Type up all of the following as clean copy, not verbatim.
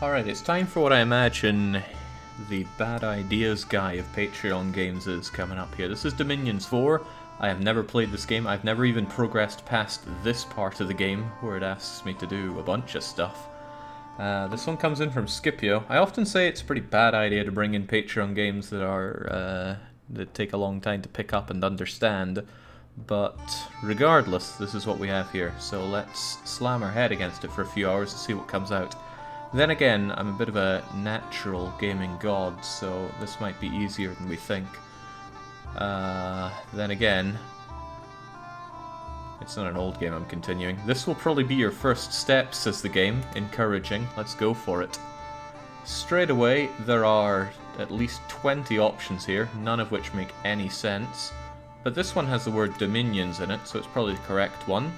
Alright, it's time for what I imagine the bad ideas guy of Patreon games is coming up here. This is Dominions 4. I have never played this game. I've never even progressed past this part of the game where it asks me to do a bunch of stuff. This one comes in from Scipio. I often say it's a pretty bad idea to bring in Patreon games that take a long time to pick up and understand. But regardless, this is what we have here. So let's slam our head against it for a few hours to see what comes out. Then again, I'm a bit of a natural gaming god, so this might be easier than we think. Then again, it's not an old game I'm continuing. This will probably be your first step, says the game. Encouraging. Let's go for it. Straight away, there are at least 20 options here, none of which make any sense. But this one has the word Dominions in it, so it's probably the correct one.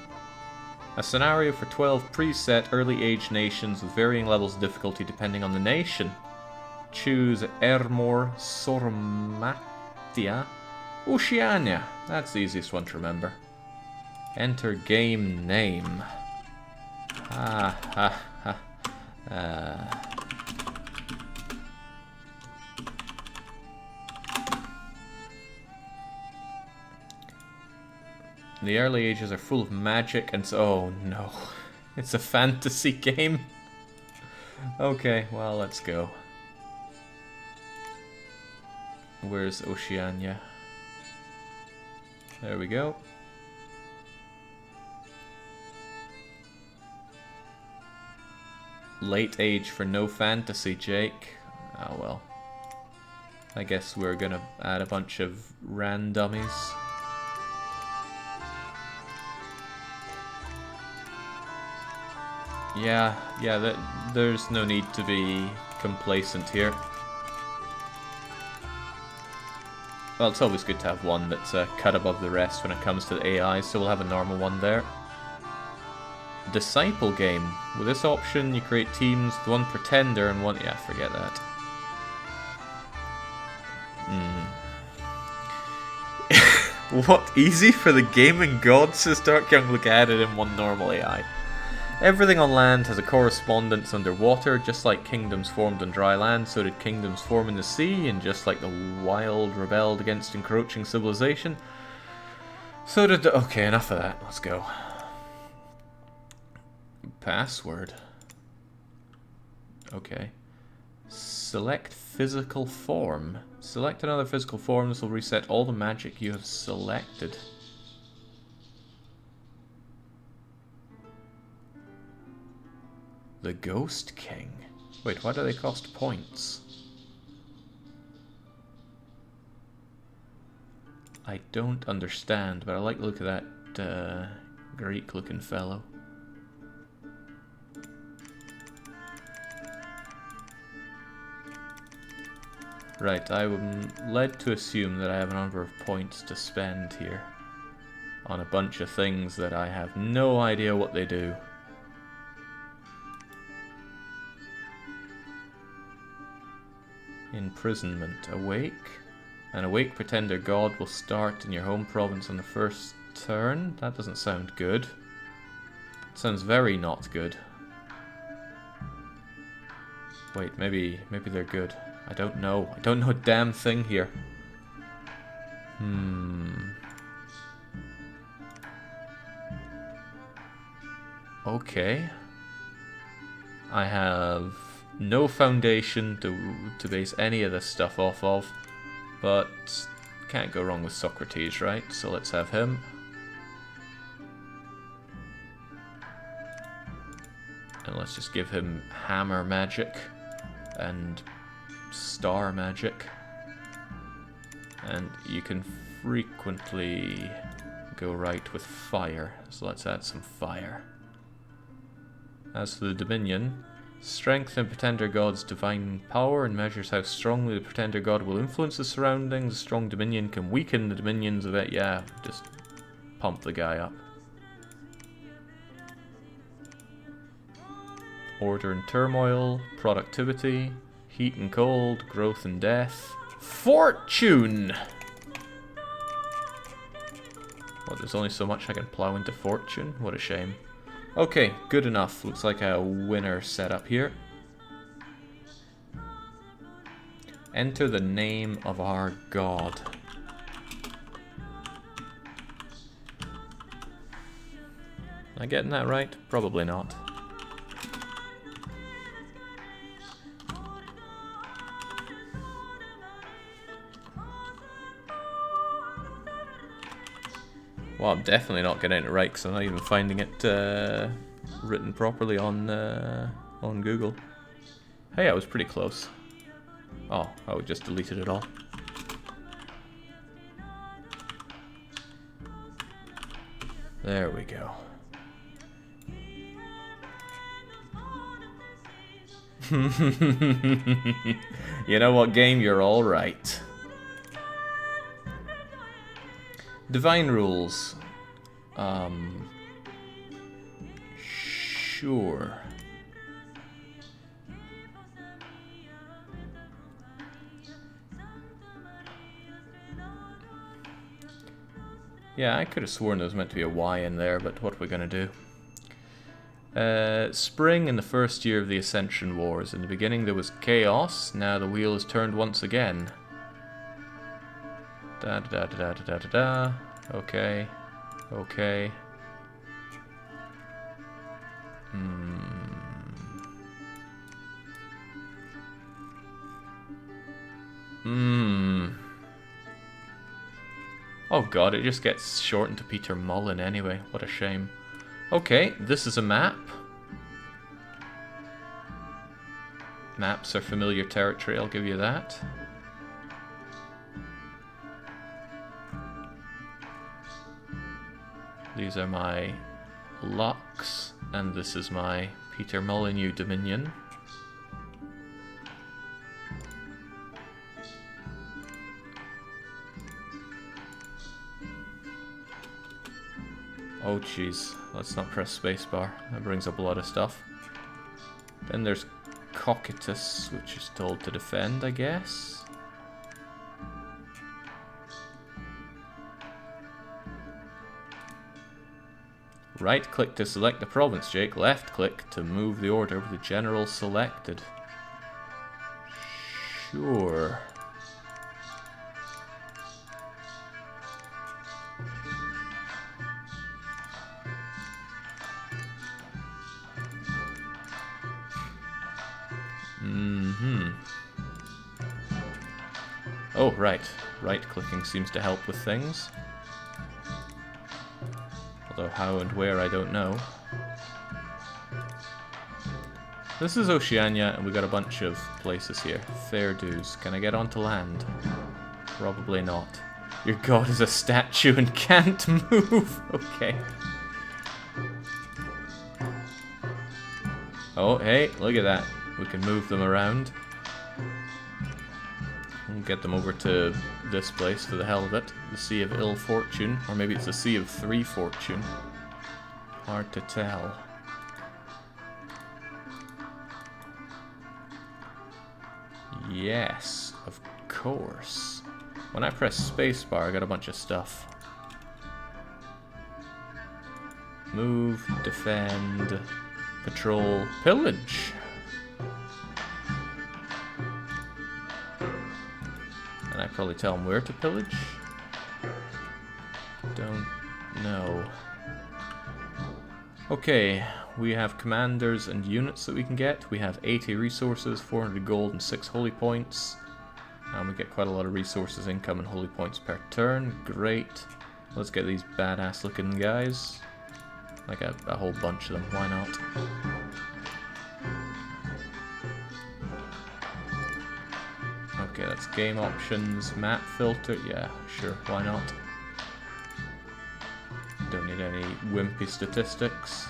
A scenario for 12 preset early-age nations with varying levels of difficulty depending on the nation. Choose Ermor, Sormatia, Oceania. That's the easiest one to remember. Enter game name. The early ages are full of magic and so... Oh no. It's a fantasy game. Okay, well, let's go. Where's Oceania? There we go. Late age for no fantasy, Jake. Oh well. I guess we're gonna add a bunch of randommies. Yeah, there's no need to be complacent here. Well, it's always good to have one that's cut above the rest when it comes to the AI, so we'll have a normal one there. Disciple game. With this option, you create teams with one pretender and one... Yeah, forget that. What? Easy for the gaming gods, says Dark Young. Look at it in one normal AI. Everything on land has a correspondence underwater. Just like kingdoms formed on dry land, so did kingdoms form in the sea, and just like the wild rebelled against encroaching civilization, so did the... Okay, enough of that. Let's go. Password. Okay. Select physical form. Select another physical form. This will reset all the magic you have selected. The Ghost King. Wait, why do they cost points? I don't understand, but I like the look of that Greek-looking fellow. Right, I'm led to assume that I have a number of points to spend here on a bunch of things that I have no idea what they do. Imprisonment. Awake. An awake pretender god will start in your home province on the first turn. That doesn't sound good. It sounds very not good. Wait, maybe they're good. I don't know. I don't know a damn thing here. Okay. I have no foundation to base any of this stuff off of, but can't go wrong with Socrates, right? So let's have him. And let's just give him hammer magic and star magic. And you can frequently go right with fire, so let's add some fire. As for the Dominion, strength in Pretender God's divine power and measures how strongly the Pretender God will influence the surroundings. A strong Dominion can weaken the Dominions of it. Yeah, just pump the guy up. Order and turmoil, productivity, heat and cold, growth and death. Fortune! Well, there's only so much I can plow into fortune. What a shame. Okay, good enough. Looks like a winner setup here. Enter the name of our god. Am I getting that right? Probably not. Well, I'm definitely not getting it right because I'm not even finding it written properly on Google. Hey, I was pretty close. Oh, I just deleted it all. There we go. You know what, game? You're all right. Divine rules. Sure. Yeah, I could have sworn there was meant to be a Y in there, but what are we gonna do? Spring in the first year of the Ascension Wars. In the beginning there was chaos, now the wheel is turned once again. Da da da da da da da. Okay. Okay. Oh god, it just gets shortened to Peter Mullen anyway. What a shame. Okay, this is a map. Maps are familiar territory, I'll give you that. These are my locks, and this is my Peter Molyneux Dominion. Oh jeez, let's not press spacebar. That brings up a lot of stuff. Then there's Cocytus, which is told to defend, I guess. Right click to select the province, Jake. Left click to move the order with the general selected. Sure. Oh, right. Right-clicking seems to help with things. Although how and where, I don't know. This is Oceania, and we got a bunch of places here. Fair dues. Can I get onto land? Probably not. Your god is a statue and can't move! Okay. Oh, hey, look at that. We can move them around. We'll get them over to this place for the hell of it. The Sea of Ill Fortune. Or maybe it's the Sea of Three Fortune. Hard to tell. Yes, of course. When I press spacebar, I got a bunch of stuff. Move, defend, patrol, pillage. Can I probably tell them where to pillage? Don't know. Okay, we have commanders and units that we can get. We have 80 resources, 400 gold and 6 holy points. And we get quite a lot of resources, income and holy points per turn. Great. Let's get these badass looking guys. Like a whole bunch of them, why not? Okay, that's game options, map filter, yeah, sure, why not? Don't need any wimpy statistics.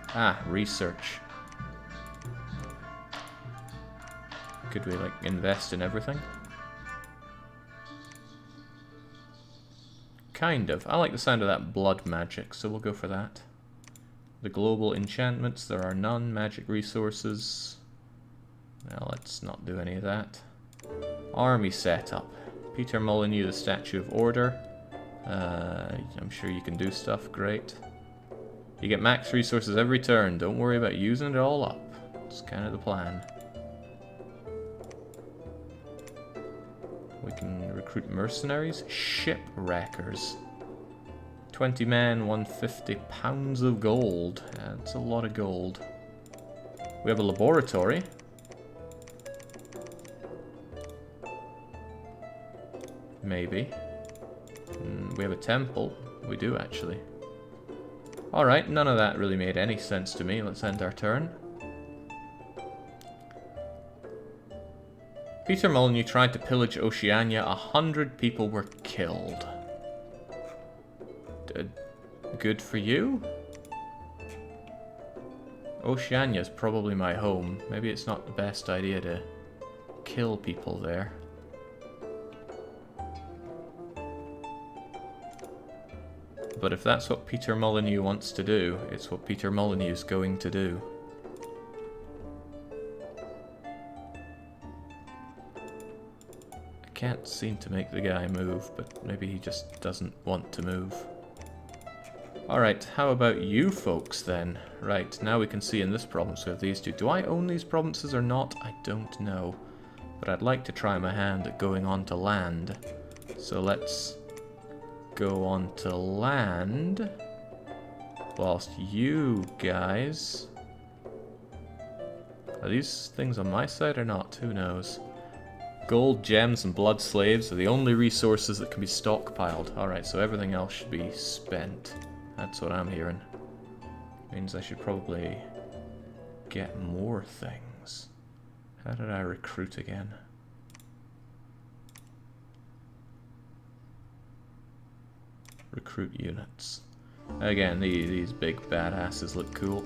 Ah, research. Could we, like, invest in everything? Kind of. I like the sound of that blood magic, so we'll go for that. The global enchantments, there are none. Magic resources. Now let's not do any of that. Army setup. Peter Molyneux, the Statue of Order. I'm sure you can do stuff, great. You get max resources every turn, don't worry about using it all up. It's kind of the plan. We can recruit mercenaries. Shipwreckers. 20 men, 150 pounds of gold. That's a lot of gold. We have a laboratory. Maybe. We have a temple. We do, actually. Alright, none of that really made any sense to me. Let's end our turn. Peter Molyneux tried to pillage Oceania. 100 people were killed. Good for you? Oceania is probably my home. Maybe it's not the best idea to kill people there. But if that's what Peter Molyneux wants to do, it's what Peter Molyneux is going to do. I can't seem to make the guy move, but maybe he just doesn't want to move. Alright, how about you folks then? Right, now we can see in this province we have these two. Do I own these provinces or not? I don't know. But I'd like to try my hand at going on to land. So let's go on to land. Whilst you guys... Are these things on my side or not? Who knows? Gold, gems, and blood slaves are the only resources that can be stockpiled. Alright, so everything else should be spent. That's what I'm hearing. Means I should probably get more things. How did I recruit again? Recruit units. Again, these big badasses look cool.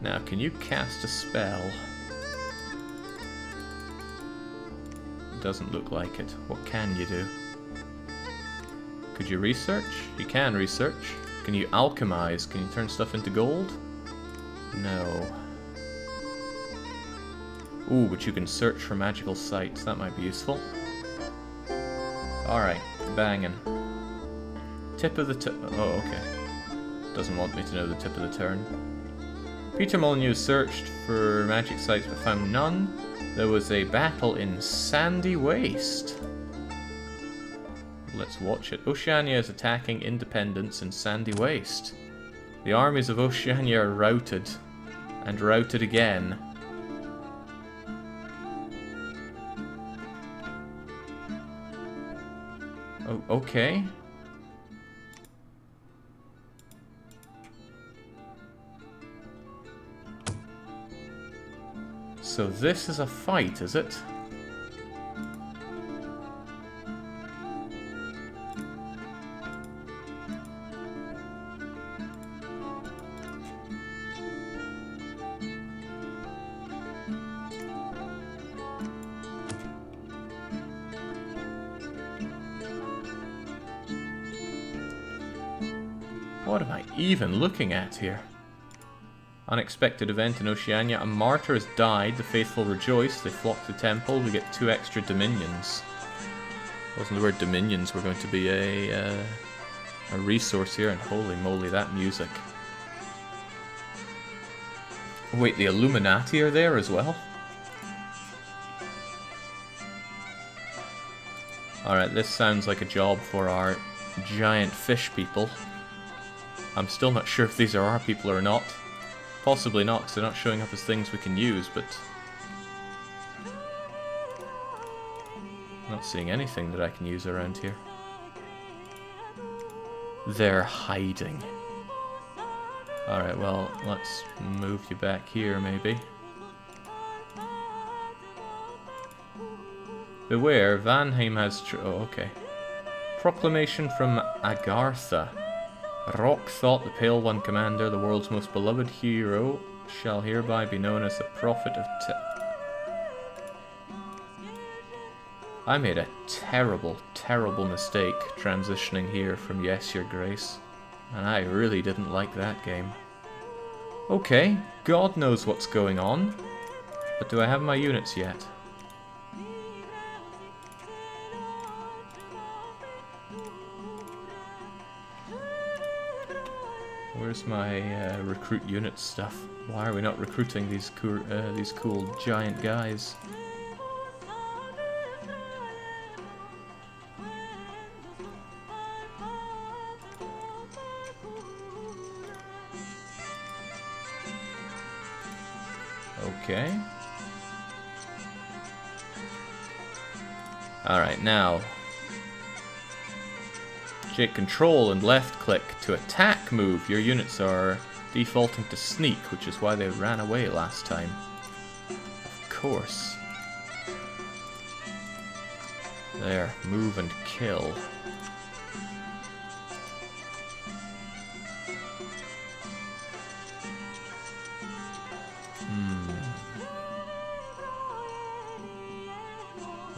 Now, can you cast a spell? Doesn't look like it. What can you do? Could you research? You can research. Can you alchemize? Can you turn stuff into gold? No. Ooh, but you can search for magical sites. That might be useful. Alright, banging. Tip of the oh, okay. Doesn't want me to know the tip of the turn. Peter Molyneux searched for magic sites but found none. There was a battle in Sandy Waste. Let's watch it. Oceania is attacking independence in Sandy Waste. The armies of Oceania are routed. And routed again. Oh, okay. So this is a fight, is it? What am I even looking at here? Unexpected event in Oceania. A martyr has died. The faithful rejoice. They flock to the temple. We get 2 extra dominions. Wasn't the word dominions were going to be a resource here? And holy moly, that music. Wait, the Illuminati are there as well? Alright, this sounds like a job for our giant fish people. I'm still not sure if these are our people or not. Possibly not, because they're not showing up as things we can use, but... I'm not seeing anything that I can use around here. They're hiding. Alright, well, let's move you back here, maybe. Beware, Vanheim has... oh, okay. Proclamation from Agartha. Rock thought the Pale One Commander, the world's most beloved hero, shall hereby be known as the Prophet of I made a terrible, terrible mistake transitioning here from Yes, Your Grace. And I really didn't like that game. Okay, God knows what's going on. But do I have my units yet? Where's my recruit unit stuff? Why are we not recruiting these cool giant guys? Okay. Alright, now J Control and left click to attack move. Your units are defaulting to sneak, which is why they ran away last time. Of course. There, move and kill.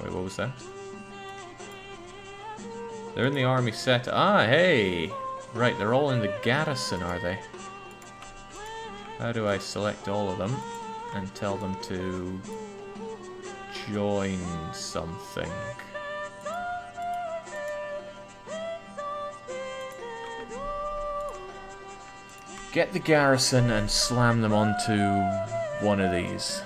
Wait, what was that? They're in the army set. Ah, hey! Right, they're all in the garrison, are they? How do I select all of them and tell them to join something? Get the garrison and slam them onto one of these.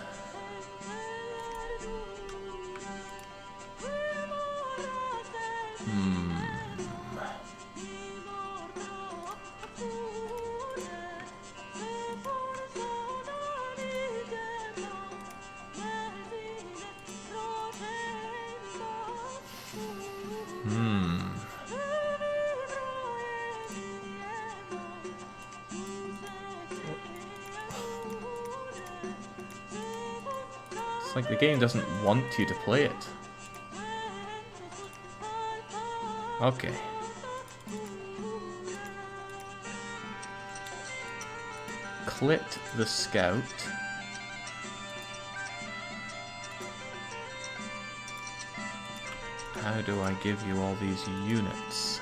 It's like the game doesn't want you to play it. Okay. Clit the scout. How do I give you all these units?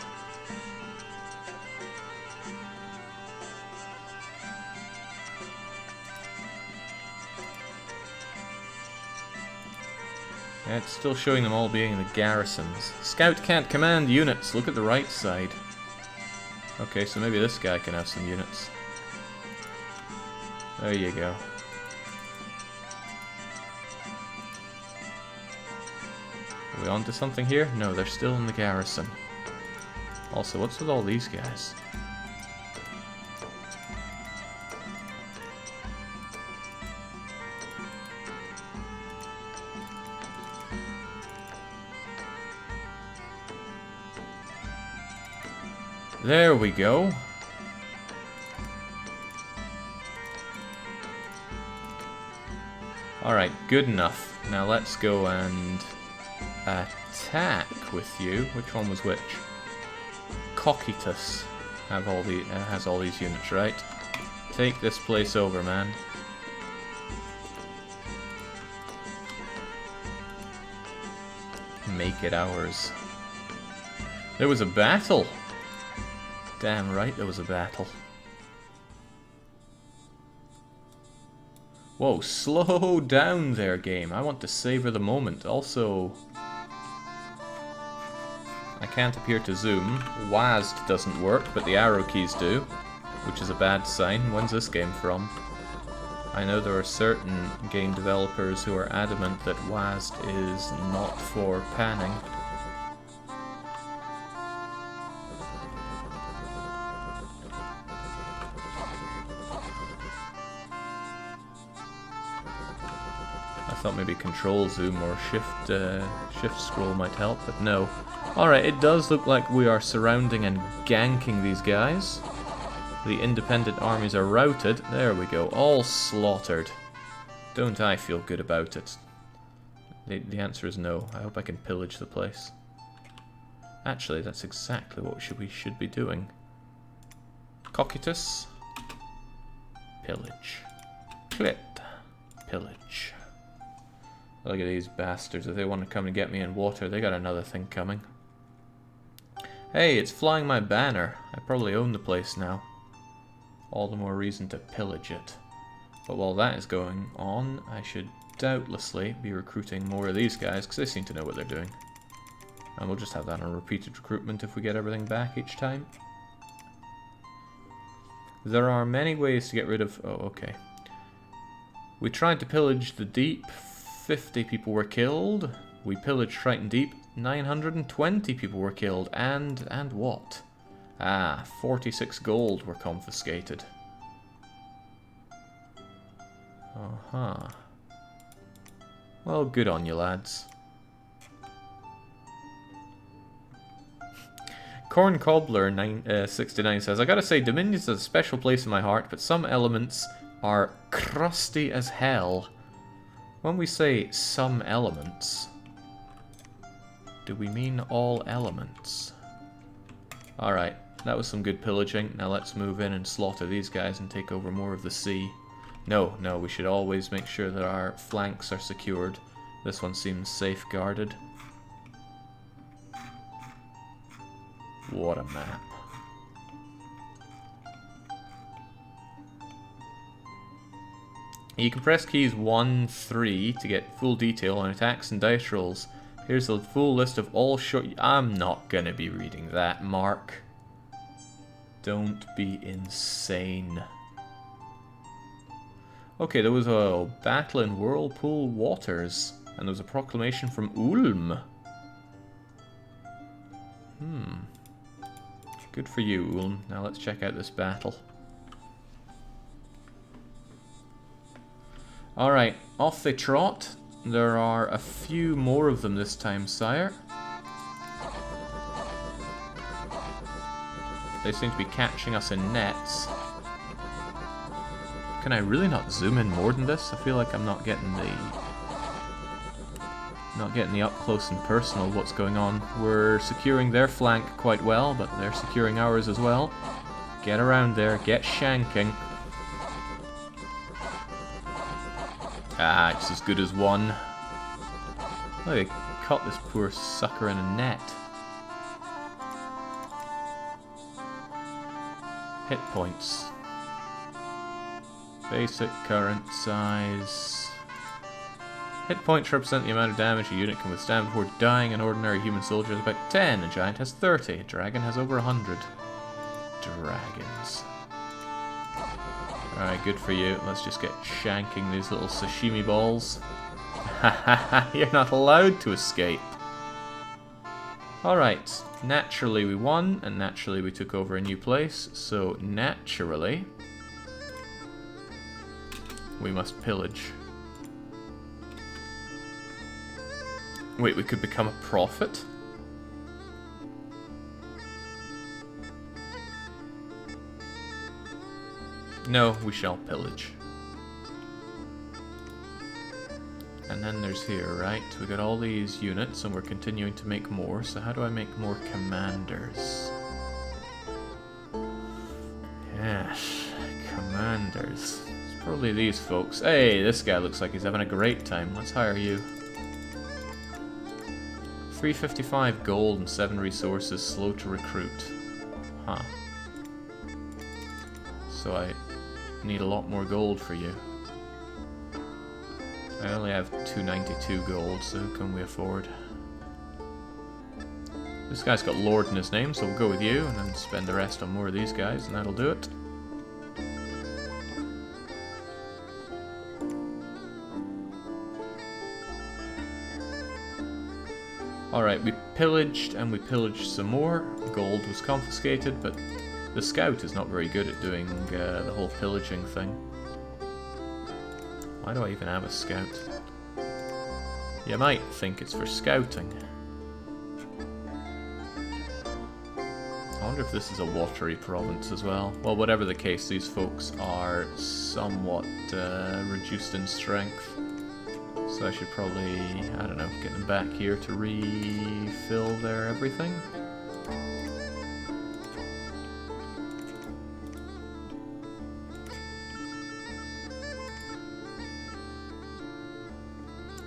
Yeah, it's still showing them all being in the garrisons. Scout can't command units. Look at the right side. Okay, so maybe this guy can have some units. There you go. Are we on to something here? No, they're still in the garrison. Also, what's with all these guys? There we go. Alright, good enough. Now let's go and attack with you. Which one was which? Cocytus has all these units, right? Take this place over, man. Make it ours. There was a battle! Damn right there was a battle. Whoa, slow down there, game. I want to savor the moment. Also, I can't appear to zoom. WASD doesn't work, but the arrow keys do, which is a bad sign. When's this game from? I know there are certain game developers who are adamant that WASD is not for panning. I thought maybe control zoom or shift scroll might help, but no. Alright, it does look like we are surrounding and ganking these guys. The independent armies are routed. There we go, all slaughtered. Don't I feel good about it? The answer is no. I hope I can pillage the place. Actually, that's exactly what we should be doing. Cocytus. Pillage. Clit. Pillage. Look at these bastards. If they want to come and get me in water, they got another thing coming. Hey, it's flying my banner. I probably own the place now. All the more reason to pillage it. But while that is going on, I should doubtlessly be recruiting more of these guys, because they seem to know what they're doing. And we'll just have that on repeated recruitment if we get everything back each time. There are many ways to get rid of... Oh, okay. We tried to pillage the deep. 50 people were killed. We pillaged Triton Deep. 920 people were killed. And what? Ah, 46 gold were confiscated. Uh-huh. Well, good on you, lads. Corn Cobbler 69 says, I gotta say, Dominion's has a special place in my heart, but some elements are crusty as hell. When we say some elements, do we mean all elements? Alright, that was some good pillaging. Now let's move in and slaughter these guys and take over more of the sea. No, we should always make sure that our flanks are secured. This one seems safeguarded. What a map. You can press keys 1, 3 to get full detail on attacks and dice rolls. Here's a full list of all short... I'm not gonna be reading that, Mark. Don't be insane. Okay, there was a battle in Whirlpool Waters, and there was a proclamation from Ulm. Good for you, Ulm. Now let's check out this battle. Alright, off they trot. There are a few more of them this time, sire. They seem to be catching us in nets. Can I really not zoom in more than this? I feel like I'm not getting the up close and personal what's going on. We're securing their flank quite well, but they're securing ours as well. Get around there, get shanking. Ah, it's as good as one. Oh, they caught this poor sucker in a net. Hit points. Basic, current size. Hit points represent the amount of damage a unit can withstand before dying. An ordinary human soldier has about 10, a giant has 30, a dragon has over 100. Dragons. Alright, good for you. Let's just get shanking these little sashimi balls. Hahaha, you're not allowed to escape. Alright, naturally we won, and naturally we took over a new place, so naturally we must pillage. Wait, we could become a prophet? No, we shall pillage. And then there's here, right? We got all these units and we're continuing to make more, so how do I make more commanders? Yes, commanders. It's probably these folks. Hey, this guy looks like he's having a great time. Let's hire you. 355 gold and 7 resources, slow to recruit. Huh. So I need a lot more gold for you. I only have 292 gold, so who can we afford? This guy's got Lord in his name, so we'll go with you, and then spend the rest on more of these guys, and that'll do it. Alright, we pillaged, and we pillaged some more. Gold was confiscated, but the scout is not very good at doing the whole pillaging thing. Why do I even have a scout? You might think it's for scouting. I wonder if this is a watery province as well. Well, whatever the case, these folks are somewhat reduced in strength. So I should probably, I don't know, get them back here to refill their everything.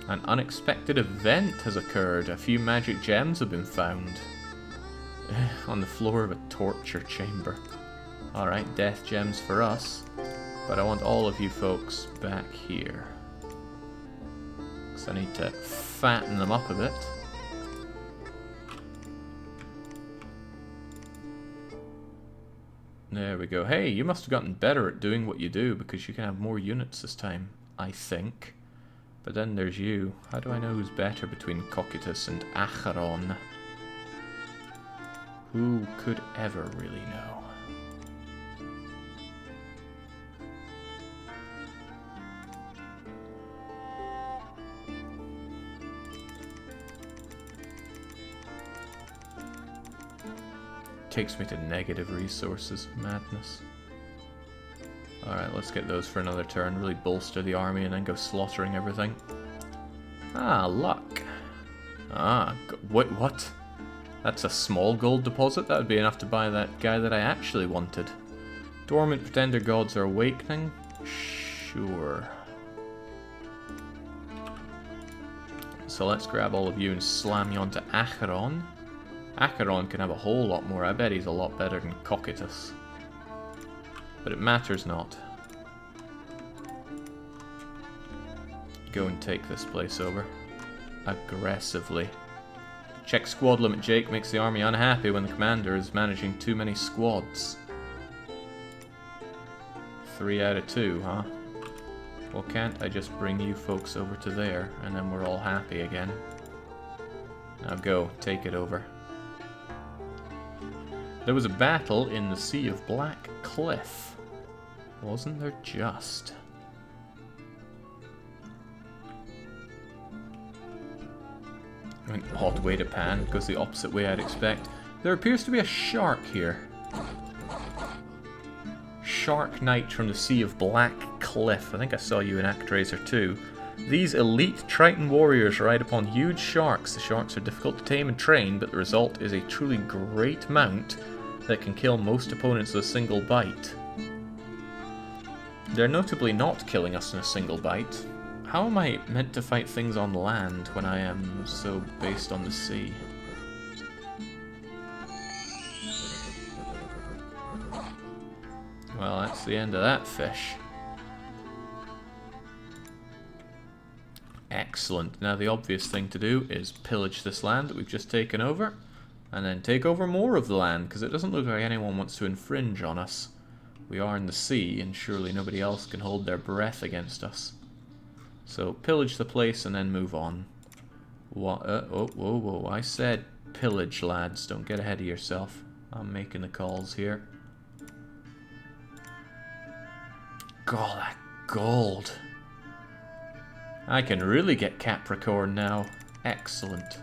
An unexpected event has occurred. A few magic gems have been found on the floor of a torture chamber. Alright, death gems for us. But I want all of you folks back here. So I need to fatten them up a bit. There we go. Hey, you must have gotten better at doing what you do because you can have more units this time, I think. But then there's you. How do I know who's better between Cocytus and Acheron? Who could ever really know? Takes me to negative resources. Madness. Alright, let's get those for another turn. Really bolster the army and then go slaughtering everything. Ah, luck. Ah, wait, what? That's a small gold deposit? That would be enough to buy that guy that I actually wanted. Dormant pretender gods are awakening? Sure. So let's grab all of you and slam you onto Acheron. Acheron can have a whole lot more. I bet he's a lot better than Cocytus. But it matters not. Go and take this place over. Aggressively. Check squad limit, Jake. Makes the army unhappy when the commander is managing too many squads. 3 out of 2, huh? Well, can't I just bring you folks over to there, and then we're all happy again? Now go, take it over. There was a battle in the Sea of Black Cliff. Wasn't there just? An odd way to pan, goes the opposite way I'd expect. There appears to be a shark here. Shark Knight from the Sea of Black Cliff. I think I saw you in ActRaiser 2. These elite Triton warriors ride upon huge sharks. The sharks are difficult to tame and train, but the result is a truly great mount that can kill most opponents with a single bite. They're notably not killing us in a single bite. How am I meant to fight things on land when I am so based on the sea? Well, that's the end of that fish. Excellent. Now the obvious thing to do is pillage this land that we've just taken over, and then take over more of the land, because it doesn't look like anyone wants to infringe on us. We are in the sea, and surely nobody else can hold their breath against us. So pillage the place and then move on. What? Oh, whoa, whoa! I said pillage, lads. Don't get ahead of yourself. I'm making the calls here. God, that gold! I can really get Capricorn now. Excellent.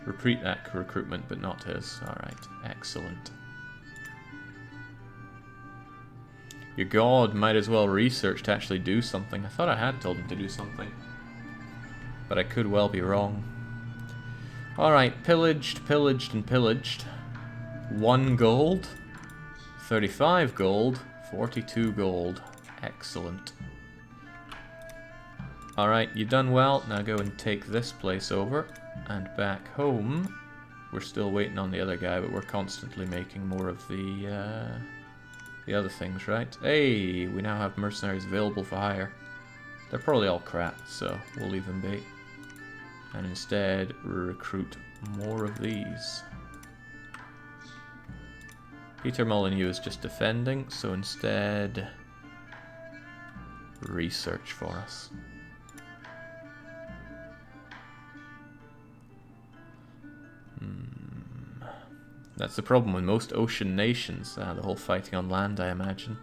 Repeat that recruitment, but not his. Alright, excellent. Your god might as well research to actually do something. I thought I had told him to do something. But I could well be wrong. Alright, pillaged, pillaged, and pillaged. 1 gold. 35 gold. 42 gold. Excellent. Alright, you've done well. Now go and take this place over. And back home, we're still waiting on the other guy, but we're constantly making more of the other things, right? Hey, we now have mercenaries available for hire. They're probably all crap, so we'll leave them be. And instead, recruit more of these. Peter Molyneux is just defending, so instead, research for us. That's the problem with most ocean nations. The whole fighting on land, I imagine.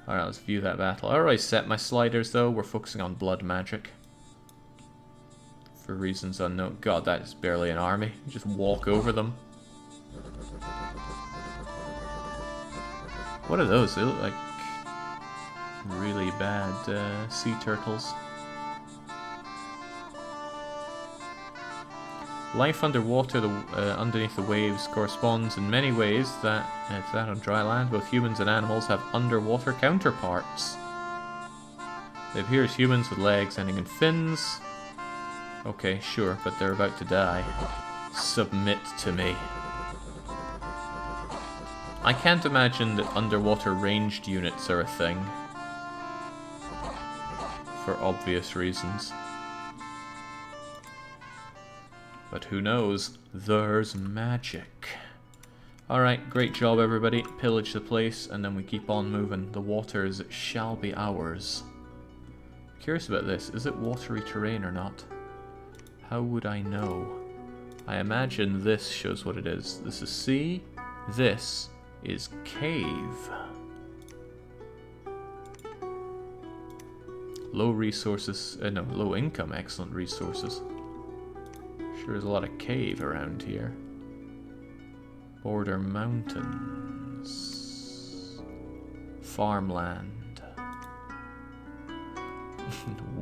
Alright, let's view that battle. I already set my sliders, though. We're focusing on blood magic. For reasons unknown. God, that is barely an army. You just walk over them. What are those? They look like really bad sea turtles. Life underwater, underneath the waves, corresponds in many ways to that on dry land. Both humans and animals have underwater counterparts. They appear as humans with legs ending in fins. Okay, sure, but they're about to die. Submit to me. I can't imagine that underwater ranged units are a thing. For obvious reasons. But who knows? There's magic. Alright, great job everybody. Pillage the place, and then we keep on moving. The waters shall be ours. Curious about this. Is it watery terrain or not? How would I know? I imagine this shows what it is. This is sea. This is cave. Low resources, no, low income, excellent resources. Sure there's a lot of cave around here. Border mountains. Farmland.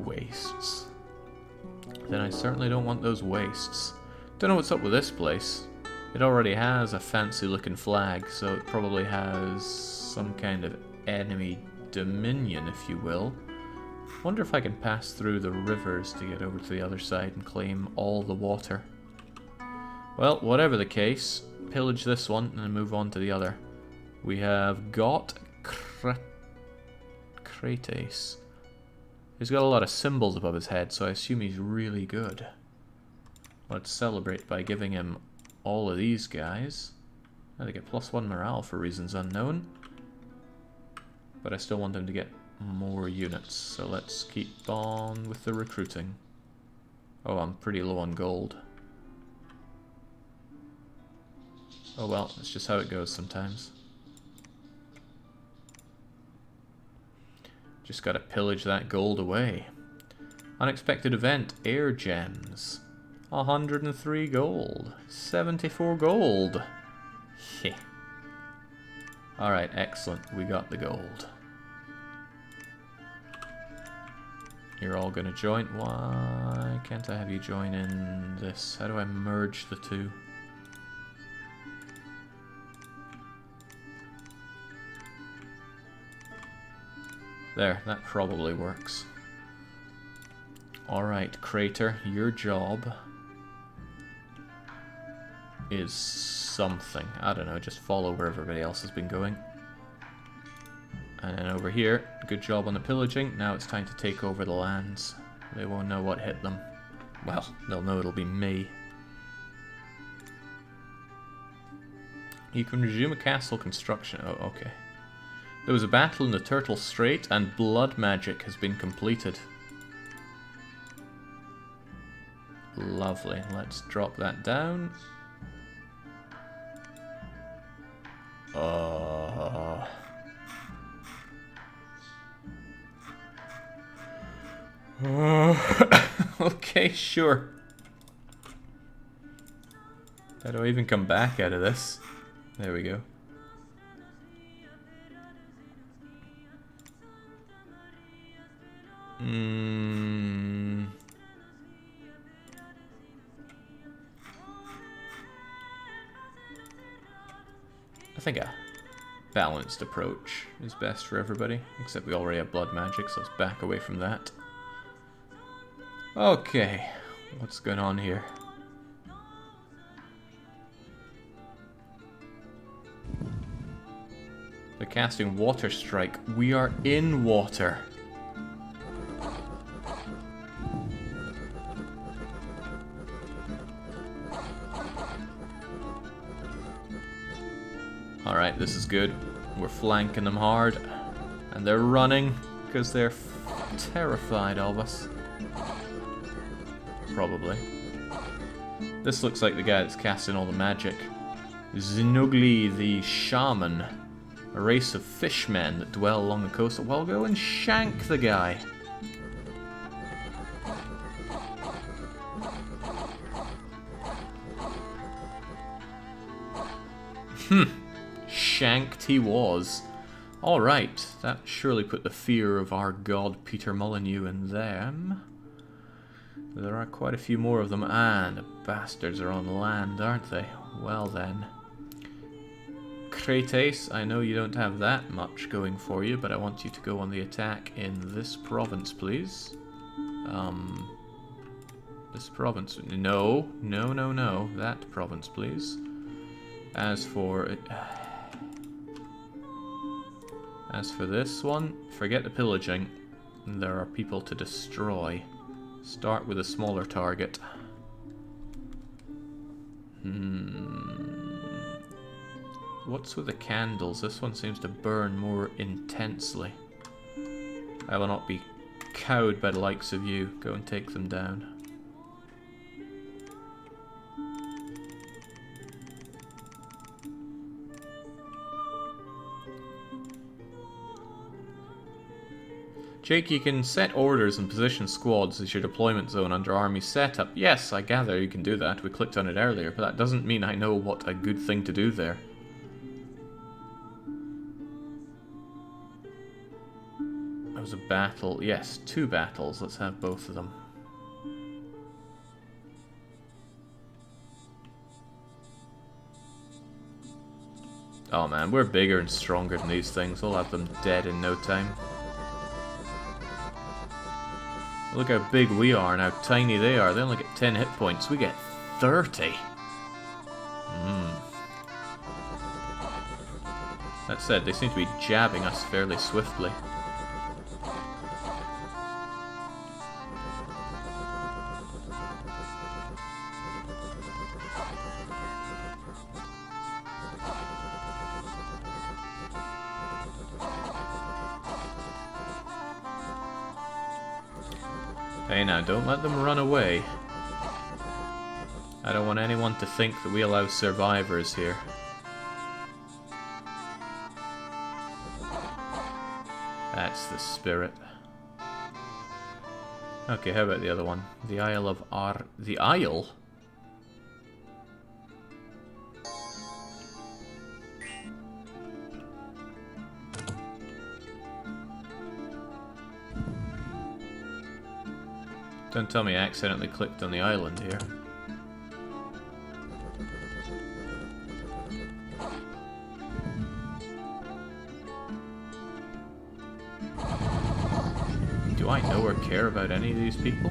Wastes. Then I certainly don't want those wastes. Don't know what's up with this place. It already has a fancy looking flag, so it probably has some kind of enemy dominion, if you will. Wonder if I can pass through the rivers to get over to the other side and claim all the water. Well, whatever the case, pillage this one and then move on to the other. We have got Kratos. He's got a lot of symbols above his head, so I assume he's really good. Let's celebrate by giving him all of these guys. They get +1 morale for reasons unknown. But I still want him to get more units, so let's keep on with the recruiting. Oh, I'm pretty low on gold. Oh well, that's just how it goes sometimes. Just gotta pillage that gold away. Unexpected event, air gems. 103 gold. 74 gold. Heh. Alright, excellent. We got the gold. You're all gonna join. Why can't I have you join in this? How do I merge the two? There, that probably works. Alright, Crater, your job is something. I don't know, just follow where everybody else has been going. And then over here, good job on the pillaging. Now it's time to take over the lands. They won't know what hit them. Well, they'll know it'll be me. You can resume a castle construction. Oh, okay. There was a battle in the Turtle Strait and blood magic has been completed. Lovely. Let's drop that down. Okay, sure. How do I even come back out of this? There we go. I think a balanced approach is best for everybody, except we already have blood magic, so let's back away from that. Okay, what's going on here? They're casting Water Strike. We are in water. Alright, this is good. We're flanking them hard. And they're running because they're terrified of us. Probably. This looks like the guy that's casting all the magic. Znugly the Shaman. A race of fishmen that dwell along the coast. Well, go and shank the guy. Shanked he was. Alright, that surely put the fear of our god Peter Molyneux in them. There are quite a few more of them, and the bastards are on land, aren't they? Well then. Kratos, I know you don't have that much going for you, but I want you to go on the attack in this province, please. This province. No, no, no, no. That province, please. As for this one, forget the pillaging. There are people to destroy. Start with a smaller target. What's with the candles? This one seems to burn more intensely. I will not be cowed by the likes of you. Go and take them down. Jake, you can set orders and position squads as your deployment zone under army setup. Yes, I gather you can do that. We clicked on it earlier, but that doesn't mean I know what a good thing to do there. There was a battle. Yes, 2 battles. Let's have both of them. Oh man, we're bigger and stronger than these things. We'll have them dead in no time. Look how big we are and how tiny they are. They only get 10 hit points. We get 30. That said, they seem to be jabbing us fairly swiftly. Hey now, don't let them run away. I don't want anyone to think that we allow survivors here. That's the spirit. Okay, how about the other one? The Isle of The Isle? Don't tell me I accidentally clicked on the island here. Do I know or care about any of these people?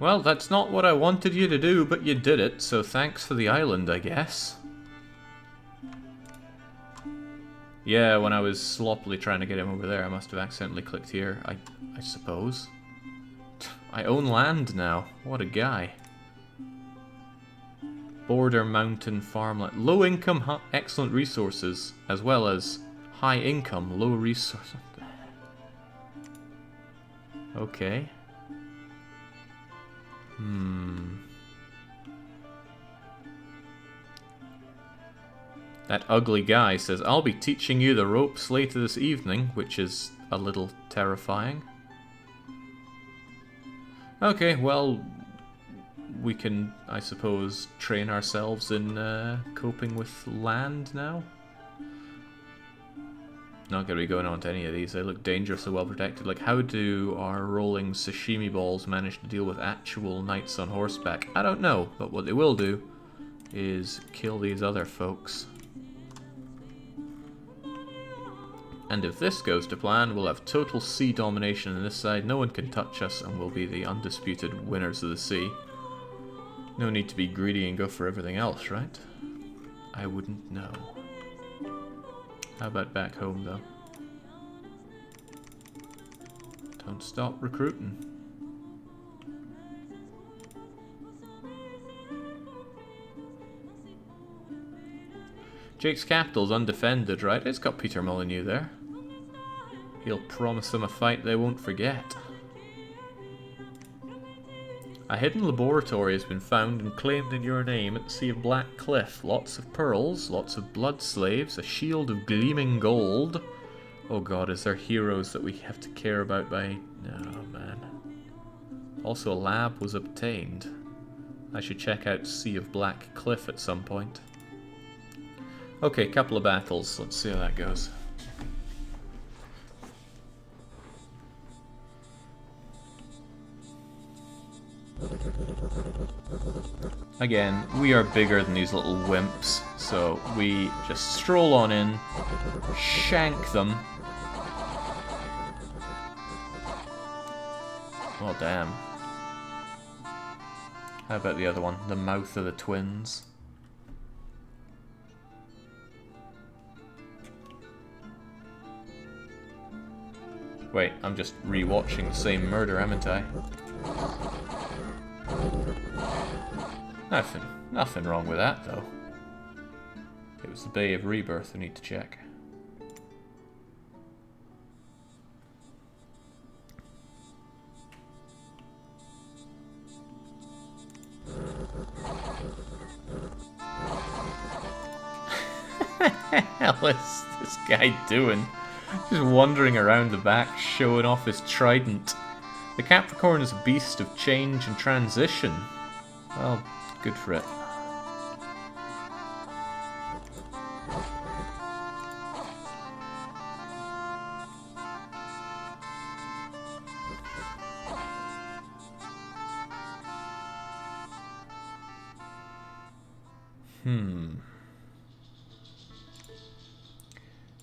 Well, that's not what I wanted you to do, but you did it, so thanks for the island, I guess. Yeah, when I was sloppily trying to get him over there, I must have accidentally clicked here, I suppose. I own land now. What a guy. Border, mountain, farmland. Low income, excellent resources, as well as high income, low resources. Okay. That ugly guy says, I'll be teaching you the ropes later this evening, which is a little terrifying. Okay, well, we can, I suppose, train ourselves in coping with land now. Not going to be going on to any of these. They look dangerously well protected. Like, how do our rolling sashimi balls manage to deal with actual knights on horseback? I don't know, but what they will do is kill these other folks. And if this goes to plan, we'll have total sea domination on this side. No one can touch us, and we'll be the undisputed winners of the sea. No need to be greedy and go for everything else, right? I wouldn't know. How about back home, though? Don't stop recruiting. Jake's capital's undefended, right? It's got Peter Molyneux there. He'll promise them a fight they won't forget. A hidden laboratory has been found and claimed in your name at the Sea of Black Cliff. Lots of pearls, lots of blood slaves, a shield of gleaming gold. Oh god, is there heroes that we have to care about by... Oh man. Also, a lab was obtained. I should check out Sea of Black Cliff at some point. Okay, couple of battles. Let's see how that goes. Again, we are bigger than these little wimps, So we just stroll on in, shank them. Well, damn. How about the other one? The mouth of the twins. Wait, I'm just re-watching the same murder, haven't I? Nothing wrong with that, though. It was the Bay of Rebirth I need to check. What the hell is this guy doing? Just wandering around the back, showing off his trident. The Capricorn is a beast of change and transition. Well, good for it.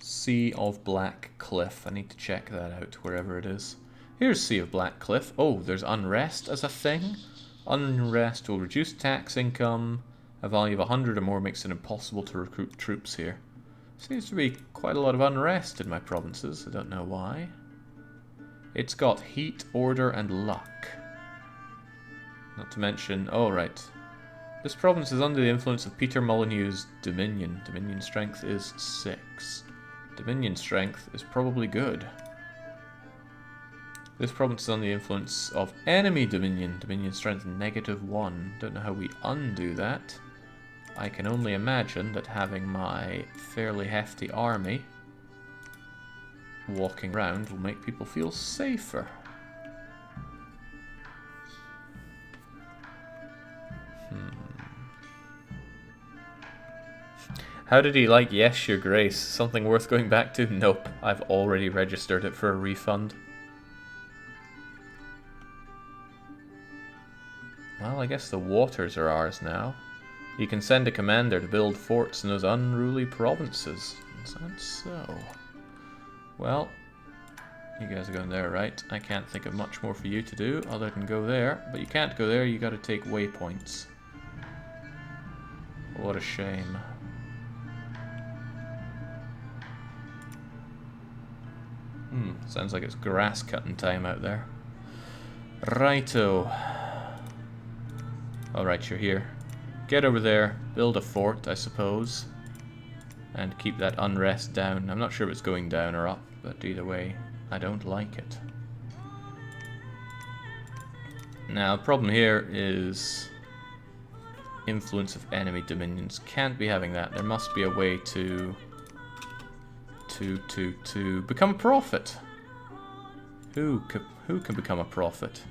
Sea of Black Cliff. I need to check that out, wherever it is. Here's Sea of Black Cliff. Oh, there's unrest as a thing. Unrest will reduce tax income. A value of 100 or more makes it impossible to recruit troops here. Seems to be quite a lot of unrest in my provinces. I don't know why. It's got heat, order, and luck. Not to mention... Oh, right. This province is under the influence of Peter Molyneux's Dominion. Dominion strength is 6. Dominion strength is probably good. This province is under the influence of enemy Dominion. Dominion strength -1. Don't know how we undo that. I can only imagine that having my fairly hefty army walking around will make people feel safer. How did he like Yes, Your Grace? Something worth going back to? Nope. I've already registered it for a refund. Well, I guess the waters are ours now. You can send a commander to build forts in those unruly provinces. Is that so? Well, you guys are going there, right? I can't think of much more for you to do other than go there. But you can't go there, you gotta take waypoints. What a shame. Sounds like it's grass cutting time out there. Righto. Alright, you're here. Get over there, build a fort, I suppose. And keep that unrest down. I'm not sure if it's going down or up, but either way, I don't like it. Now, the problem here is influence of enemy dominions. Can't be having that. There must be a way to become a prophet. Who can become a prophet?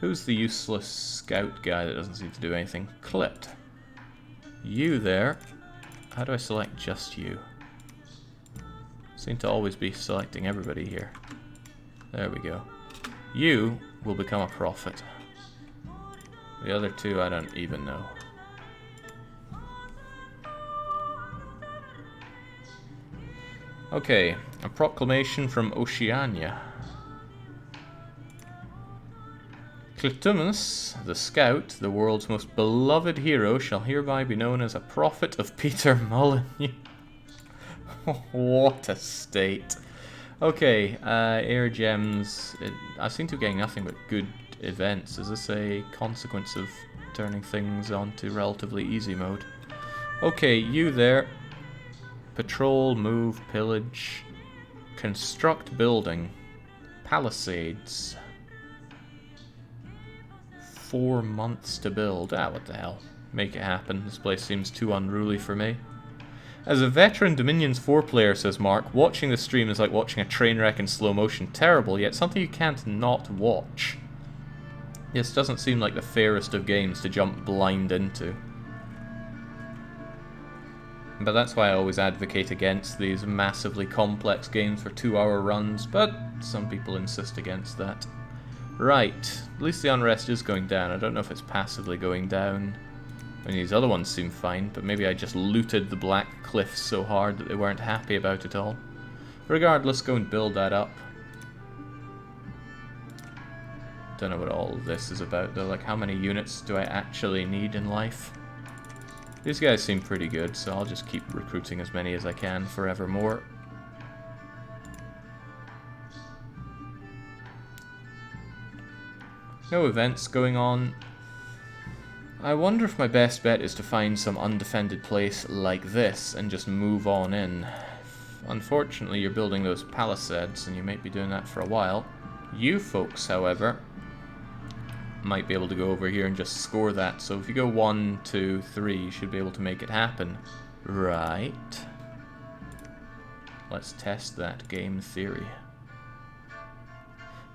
Who's the useless scout guy that doesn't seem to do anything? Clipped. You there. How do I select just you? Seem to always be selecting everybody here. There we go. You will become a prophet. The other two I don't even know. Okay, a proclamation from Oceania. Clitumus, the scout, the world's most beloved hero, shall hereby be known as a prophet of Peter Molyneux. What a state. Okay, air gems. I seem to be getting nothing but good events. Is this a consequence of turning things onto relatively easy mode? Okay, you there. Patrol, move, pillage, construct building, palisades. 4 months to build. Ah, what the hell. Make it happen. This place seems too unruly for me. As a veteran Dominions 4 player, says Mark, watching the stream is like watching a train wreck in slow motion. Terrible, yet something you can't not watch. This doesn't seem like the fairest of games to jump blind into. But that's why I always advocate against these massively complex games for 2-hour runs, but some people insist against that. Right, at least the unrest is going down. I don't know if it's passively going down. I mean, these other ones seem fine, but maybe I just looted the Black Cliffs so hard that they weren't happy about it all. Regardless, go and build that up. Don't know what all of this is about though, like how many units do I actually need in life? These guys seem pretty good, so I'll just keep recruiting as many as I can forevermore. No events going on. I wonder if my best bet is to find some undefended place like this and just move on in. Unfortunately, you're building those palisades, and you might be doing that for a while. You folks, however, might be able to go over here and just score that. So if you go 1, 2, 3, you should be able to make it happen. Right. Let's test that game theory.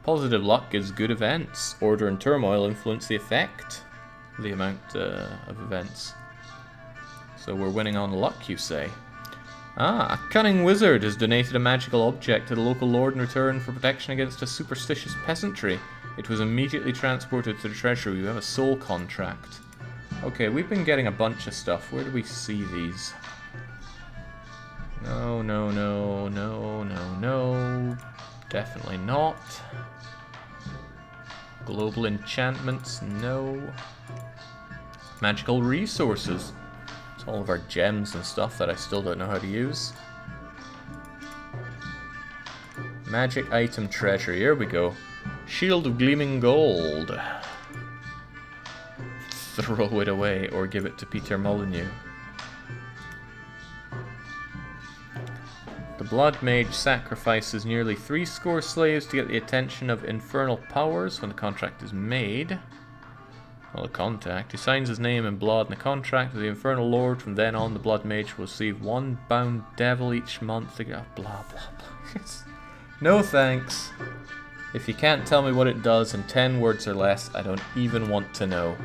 Positive luck gives good events. Order and turmoil influence the effect. The amount of events. So we're winning on luck, you say? Ah, a cunning wizard has donated a magical object to the local lord in return for protection against a superstitious peasantry. It was immediately transported to the treasury. We have a soul contract. Okay, we've been getting a bunch of stuff. Where do we see these? No, no, no, no, no, no. Definitely not. Global enchantments, no. Magical resources. It's all of our gems and stuff that I still don't know how to use. Magic item treasure, here we go. Shield of gleaming gold. Throw it away or give it to Peter Molyneux. The Blood Mage sacrifices nearly 70 slaves to get the attention of infernal powers when the contract is made. Well, the contact. He signs his name in blood in the contract with the Infernal Lord. From then on, the Blood Mage will receive 1 bound devil each month. Blah, blah, blah. No thanks. If you can't tell me what it does in 10 words or less, I don't even want to know.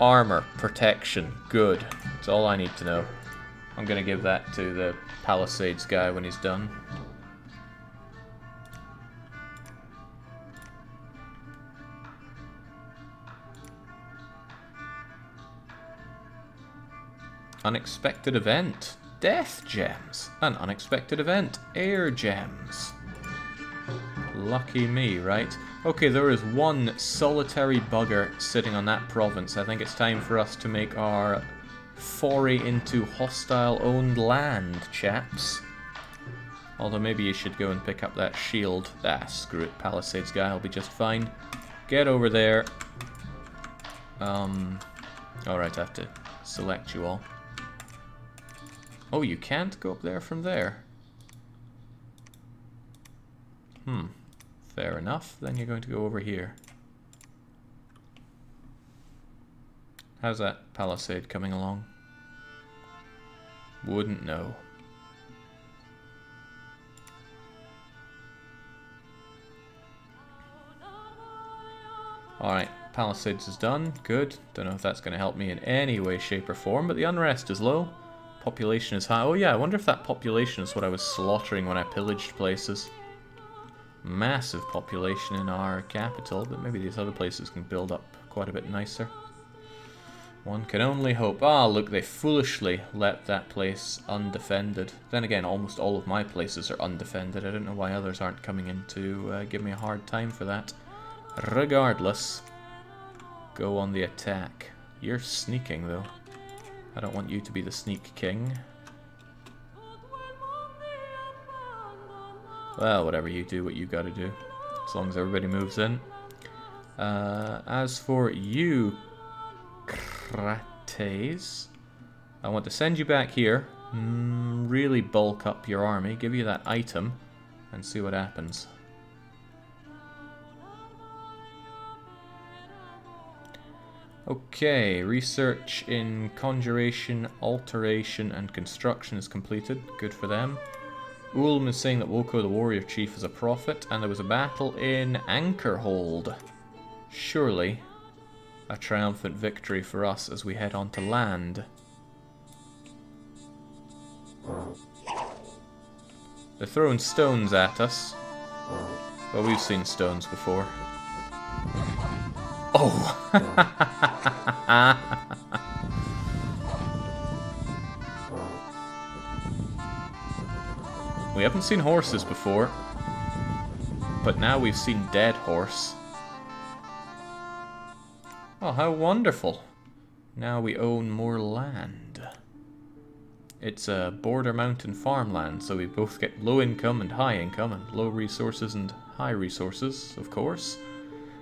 Armor, protection, good. That's all I need to know. I'm going to give that to the Palisades guy when he's done. Unexpected event. Death gems. An unexpected event. Air gems. Lucky me, right? Okay, there is one solitary bugger sitting on that province. I think it's time for us to make our foray into hostile-owned land, chaps. Although maybe you should go and pick up that shield. Ah, screw it. Palisades guy will be just fine. Get over there. Alright, I have to select you all. Oh, you can't go up there from there. Fair enough. Then you're going to go over here. How's that palisade coming along? Wouldn't know. Alright, palisades is done. Good. Don't know if that's going to help me in any way, shape, or form, but the unrest is low. Population is high. Oh yeah, I wonder if that population is what I was slaughtering when I pillaged places. Massive population in our capital, but maybe these other places can build up quite a bit nicer. One can only hope. Ah, look, they foolishly let that place undefended. Then again, almost all of my places are undefended. I don't know why others aren't coming in to give me a hard time for that. Regardless, go on the attack. You're sneaking, though. I don't want you to be the sneak king. Well, whatever you do, what you gotta do. As long as everybody moves in. As for you, Krates, I want to send you back here. Really bulk up your army. Give you that item. And see what happens. Okay, research in conjuration, alteration, and construction is completed. Good for them. Ulm is saying that Woko the warrior chief is a prophet, and there was a battle in Anchorhold. Surely a triumphant victory for us as we head on to land. They're throwing stones at us. Well, we've seen stones before. Oh! We haven't seen horses before, but now we've seen dead horse. Oh, how wonderful. Now we own more land. It's a border mountain farmland, so we both get low income and high income, and low resources and high resources, of course.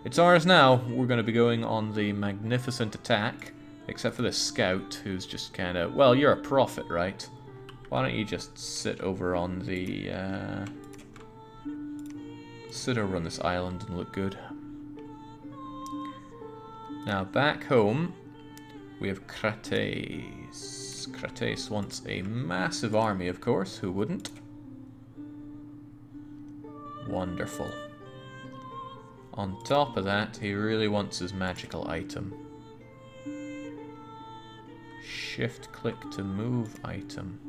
It's ours now. We're going to be going on the magnificent attack, except for this scout, who's just kind of... Well, you're a prophet, right? Why don't you just sit over on the... sit over on this island and look good. Now, back home, we have Krates. Krates wants a massive army, of course. Who wouldn't? Wonderful. On top of that, he really wants his magical item. Shift-click to move item.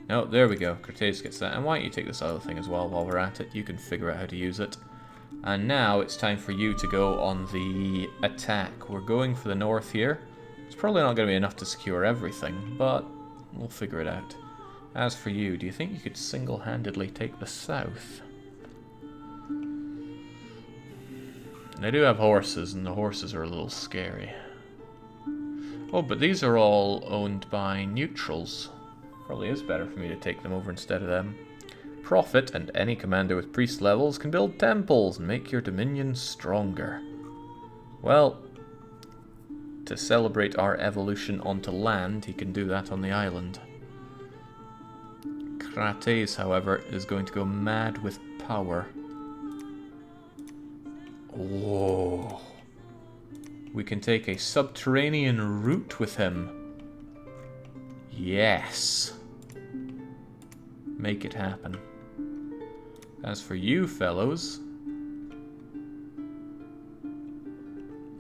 No, there we go. Krates gets that. And why don't you take this other thing as well while we're at it? You can figure out how to use it. And now it's time for you to go on the attack. We're going for the north here. It's probably not going to be enough to secure everything, but we'll figure it out. As for you, do you think you could single-handedly take the south? They do have horses, and the horses are a little scary. Oh, but these are all owned by neutrals. Probably is better for me to take them over instead of them. Prophet and any commander with priest levels can build temples and make your dominion stronger. Well, to celebrate our evolution onto land, he can do that on the island. Krates, however, is going to go mad with power. Whoa. We can take a subterranean route with him. Yes. Make it happen. As for you fellows,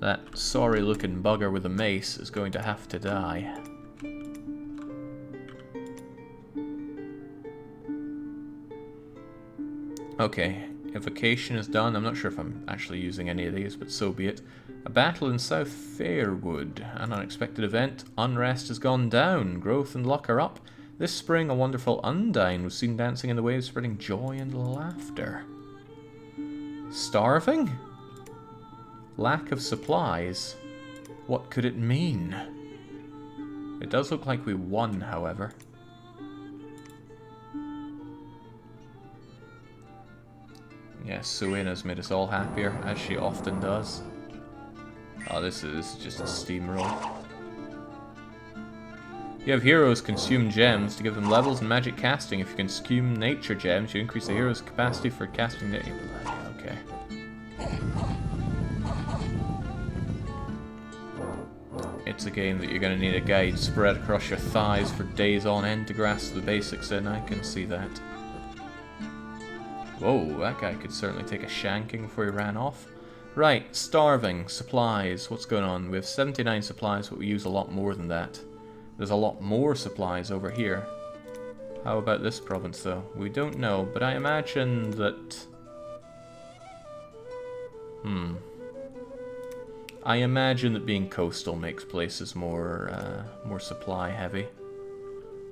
that sorry looking bugger with a mace is going to have to die. Okay, evocation is done. I'm not sure if I'm actually using any of these, but so be it. A battle in South Fairwood. An unexpected event. Unrest has gone down. Growth and luck are up. This spring, a wonderful undine was seen dancing in the waves, spreading joy and laughter. Starving? Lack of supplies? What could it mean? It does look like we won, however. Yes, Suena's made us all happier, as she often does. Oh, this is just a steamroll. You have heroes consume gems to give them levels in magic casting. If you consume nature gems, you increase the hero's capacity for casting the... Okay. It's a game that you're going to need a guide spread across your thighs for days on end to grasp the basics in. I can see that. Whoa, that guy could certainly take a shanking before he ran off. Right, starving, supplies. What's going on? We have 79 supplies, but we use a lot more than that. There's a lot more supplies over here. How about this province, though? We don't know, but I imagine that... I imagine that being coastal makes places more supply heavy.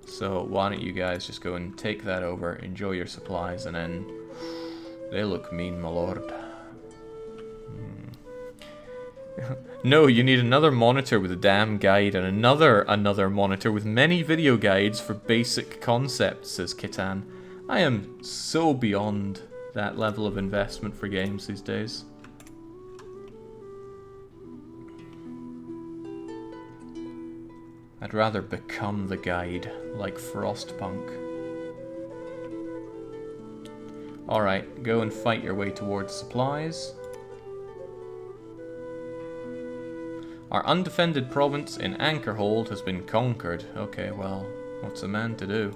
So why don't you guys just go and take that over, enjoy your supplies, and then... They look mean, my lord. No, you need another monitor with a damn guide and another monitor with many video guides for basic concepts, says Kitan. I am so beyond that level of investment for games these days. I'd rather become the guide, like Frostpunk. Alright, go and fight your way towards supplies. Our undefended province in Anchorhold has been conquered. Okay, well, what's a man to do?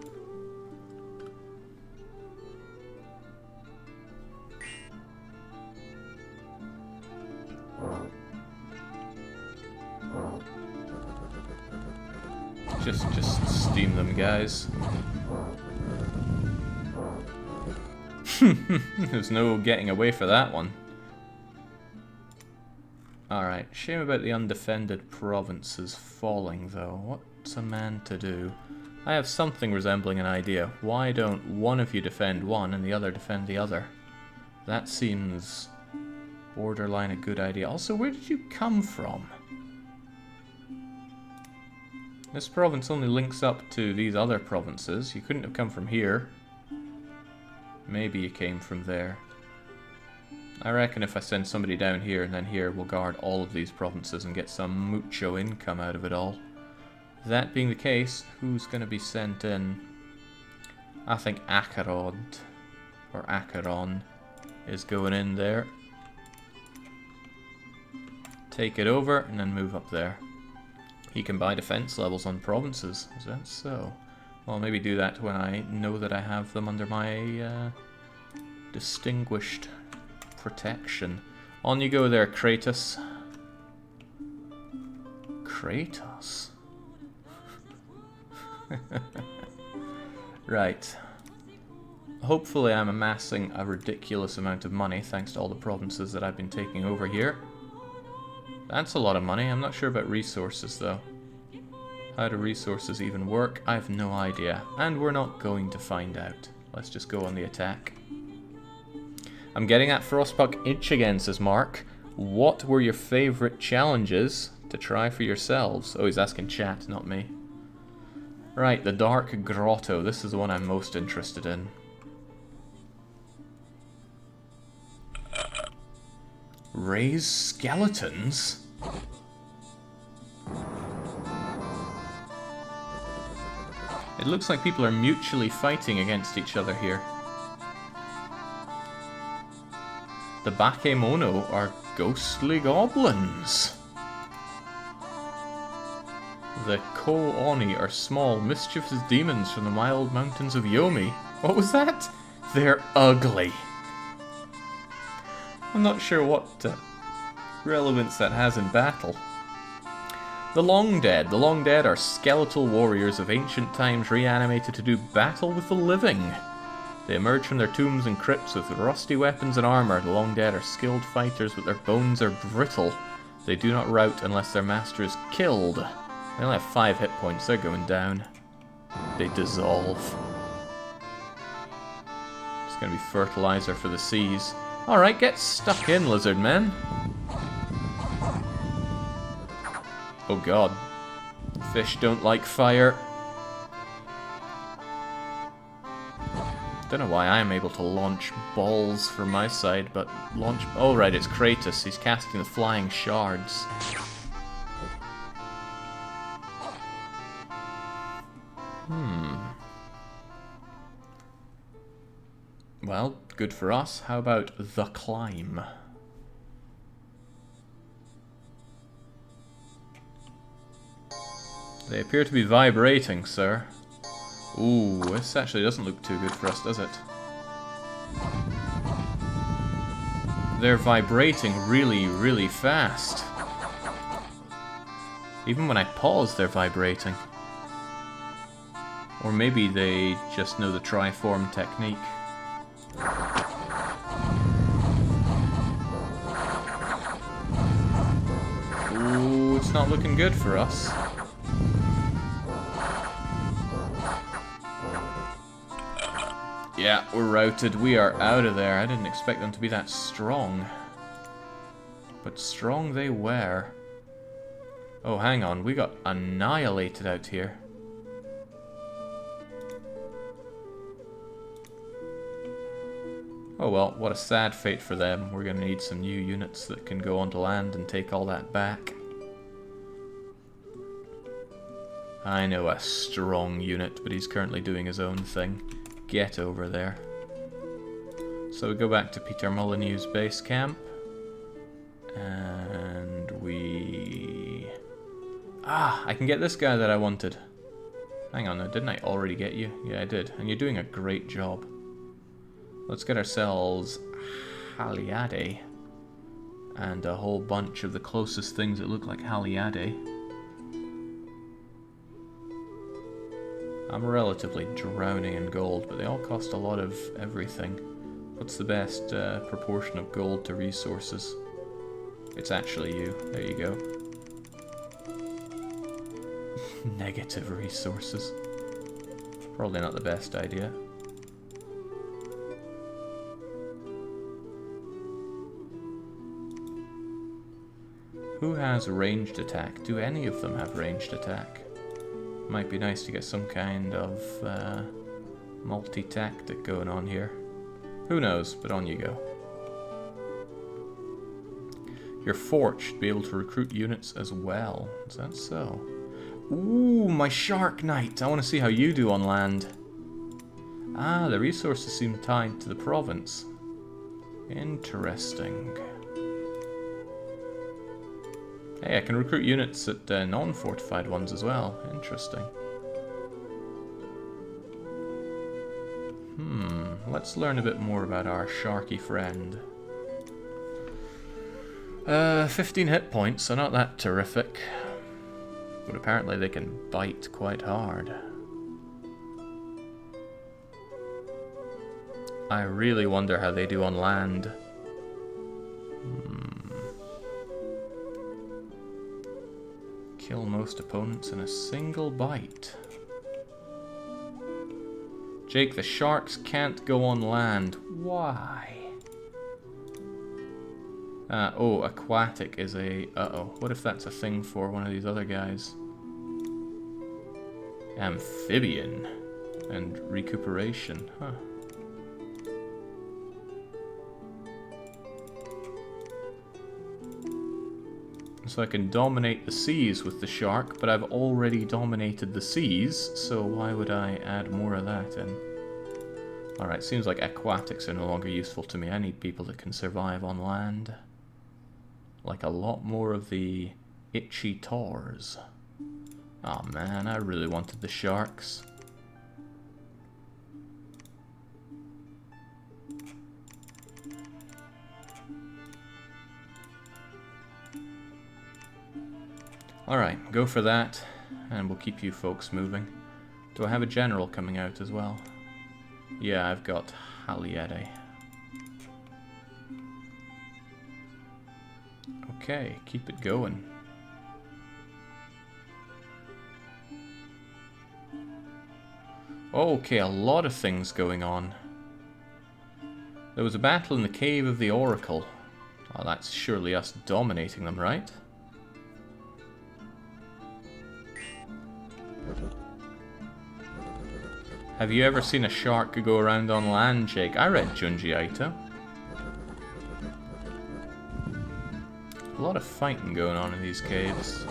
Just steam them, guys. There's no getting away for that one. Alright, shame about the undefended provinces falling, though. What's a man to do? I have something resembling an idea. Why don't one of you defend one and the other defend the other? That seems borderline a good idea. Also, where did you come from? This province only links up to these other provinces. You couldn't have come from here. Maybe you came from there. I reckon if I send somebody down here and then here, we'll guard all of these provinces and get some mucho income out of it all. That being the case, who's going to be sent in? I think Akarod, or Acheron, is going in there. Take it over and then move up there. He can buy defense levels on provinces. Is that so? Well, maybe do that when I know that I have them under my distinguished protection. On you go there, Kratos. Kratos? Right. Hopefully I'm amassing a ridiculous amount of money thanks to all the provinces that I've been taking over here. That's a lot of money. I'm not sure about resources though. How do resources even work? I have no idea. And we're not going to find out. Let's just go on the attack. I'm getting that Frostpuck itch again, says Mark. What were your favourite challenges to try for yourselves? Oh, he's asking chat, not me. Right, the Dark Grotto. This is the one I'm most interested in. Raise skeletons? It looks like people are mutually fighting against each other here. The Bakemono are ghostly goblins. The Ko-Oni are small, mischievous demons from the wild mountains of Yomi. What was that? They're ugly. I'm not sure what relevance that has in battle. The Long Dead. The Long Dead are skeletal warriors of ancient times reanimated to do battle with the living. They emerge from their tombs and crypts with rusty weapons and armor. The Long Dead are skilled fighters, but their bones are brittle. They do not rout unless their master is killed. They only have 5 hit points. They're going down. They dissolve. It's going to be fertilizer for the seas. Alright, get stuck in, lizard men. Oh god. Fish don't like fire. Don't know why I'm able to launch balls from my side, but launch... Oh right, it's Kratos. He's casting the flying shards. Well, good for us. How about the climb? They appear to be vibrating, sir. Ooh, this actually doesn't look too good for us, does it? They're vibrating really, really fast. Even when I pause, they're vibrating. Or maybe they just know the triform technique. Ooh, it's not looking good for us. Yeah, we're routed. We are out of there. I didn't expect them to be that strong. But strong they were. Oh, hang on. We got annihilated out here. Oh well, what a sad fate for them. We're going to need some new units that can go onto land and take all that back. I know a strong unit, but he's currently doing his own thing. Get over there. So we go back to Peter Molyneux's base camp. And we... Ah, I can get this guy that I wanted. Hang on, didn't I already get you? Yeah, I did. And you're doing a great job. Let's get ourselves Haliade. And a whole bunch of the closest things that look like Haliade. I'm relatively drowning in gold, but they all cost a lot of everything. What's the best proportion of gold to resources? It's actually you. There you go. Negative resources. Probably not the best idea. Who has ranged attack? Do any of them have ranged attack? Might be nice to get some kind of multi-tactic going on here. Who knows, but on you go. Your fort should be able to recruit units as well. Is that so? Ooh, my Shark Knight! I want to see how you do on land. Ah, the resources seem tied to the province. Interesting. Hey, I can recruit units at non-fortified ones as well. Interesting. Let's learn a bit more about our sharky friend. 15 hit points, so not that terrific. But apparently they can bite quite hard. I really wonder how they do on land. Kill most opponents in a single bite. Jake, the sharks can't go on land. Why? Oh, aquatic is a... Uh-oh. What if that's a thing for one of these other guys? Amphibian. And recuperation. Huh. So I can dominate the seas with the shark, but I've already dominated the seas, so why would I add more of that in? Alright, seems like aquatics are no longer useful to me. I need people that can survive on land. Like a lot more of the itchy tors. Oh man, I really wanted the sharks. Alright, go for that, and we'll keep you folks moving. Do I have a general coming out as well? Yeah, I've got Haliede. Okay, keep it going. Okay, a lot of things going on. There was a battle in the Cave of the Oracle. Oh, that's surely us dominating them, right? Have you ever seen a shark go around on land, Jake? I read Junji Ito. A lot of fighting going on in these caves.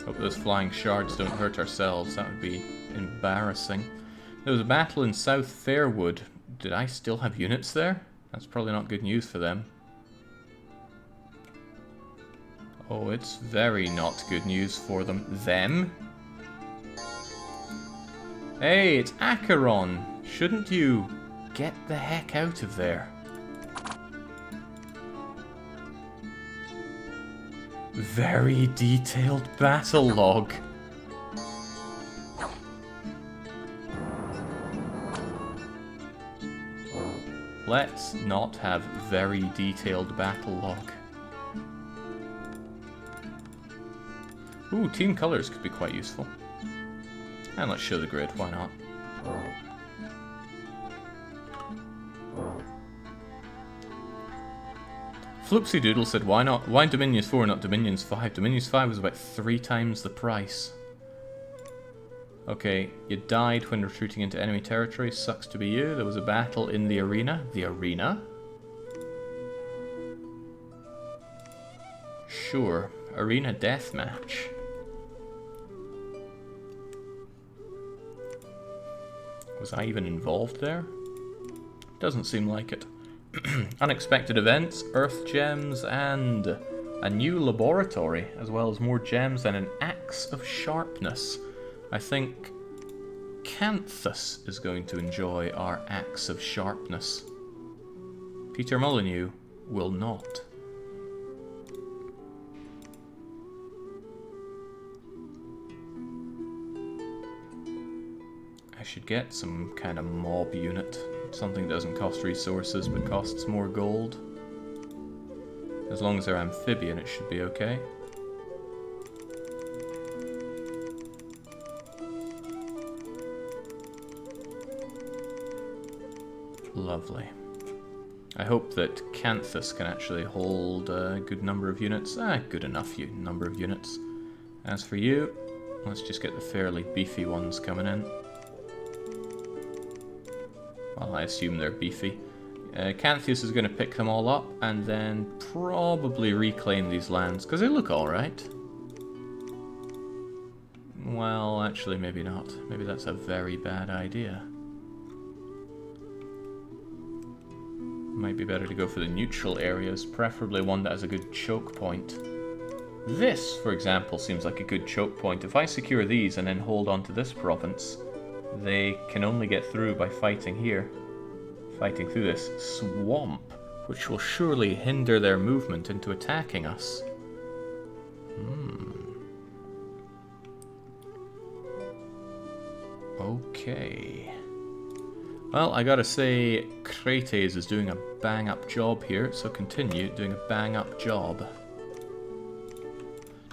Hope those flying shards don't hurt ourselves. That would be embarrassing. There was a battle in South Fairwood. Did I still have units there? That's probably not good news for them. Oh, it's very not good news for them. Them? Hey, it's Acheron! Shouldn't you get the heck out of there? Very detailed battle log. Let's not have very detailed battle log. Ooh, team colors could be quite useful. And let's show the grid, why not? Floopsy Doodle said, why not? Why Dominions 4 not Dominions 5? Dominions 5 was about 3 times the price. Okay, you died when retreating into enemy territory. Sucks to be you. There was a battle in the arena. The arena? Sure. Arena deathmatch. Was I even involved there? Doesn't seem like it. Unexpected events, earth gems, and a new laboratory, as well as more gems and an axe of sharpness. I think Canthus is going to enjoy our axe of sharpness. Peter Molyneux will not. I should get some kind of mob unit. Something that doesn't cost resources but costs more gold. As long as they're amphibian, it should be okay. Lovely. I hope that Canthus can actually hold a good number of units. Good enough number of units. As for you, let's just get the fairly beefy ones coming in. Well, I assume they're beefy. Canthus is going to pick them all up and then probably reclaim these lands, because they look alright. Well, actually, maybe not. Maybe that's a very bad idea. Might be better to go for the neutral areas, preferably one that has a good choke point. This, for example, seems like a good choke point. If I secure these and then hold on to this province, they can only get through by fighting here. Fighting through this swamp, which will surely hinder their movement into attacking us. Okay. Well, I gotta say, Krates is doing a bang-up job here, so continue doing a bang-up job.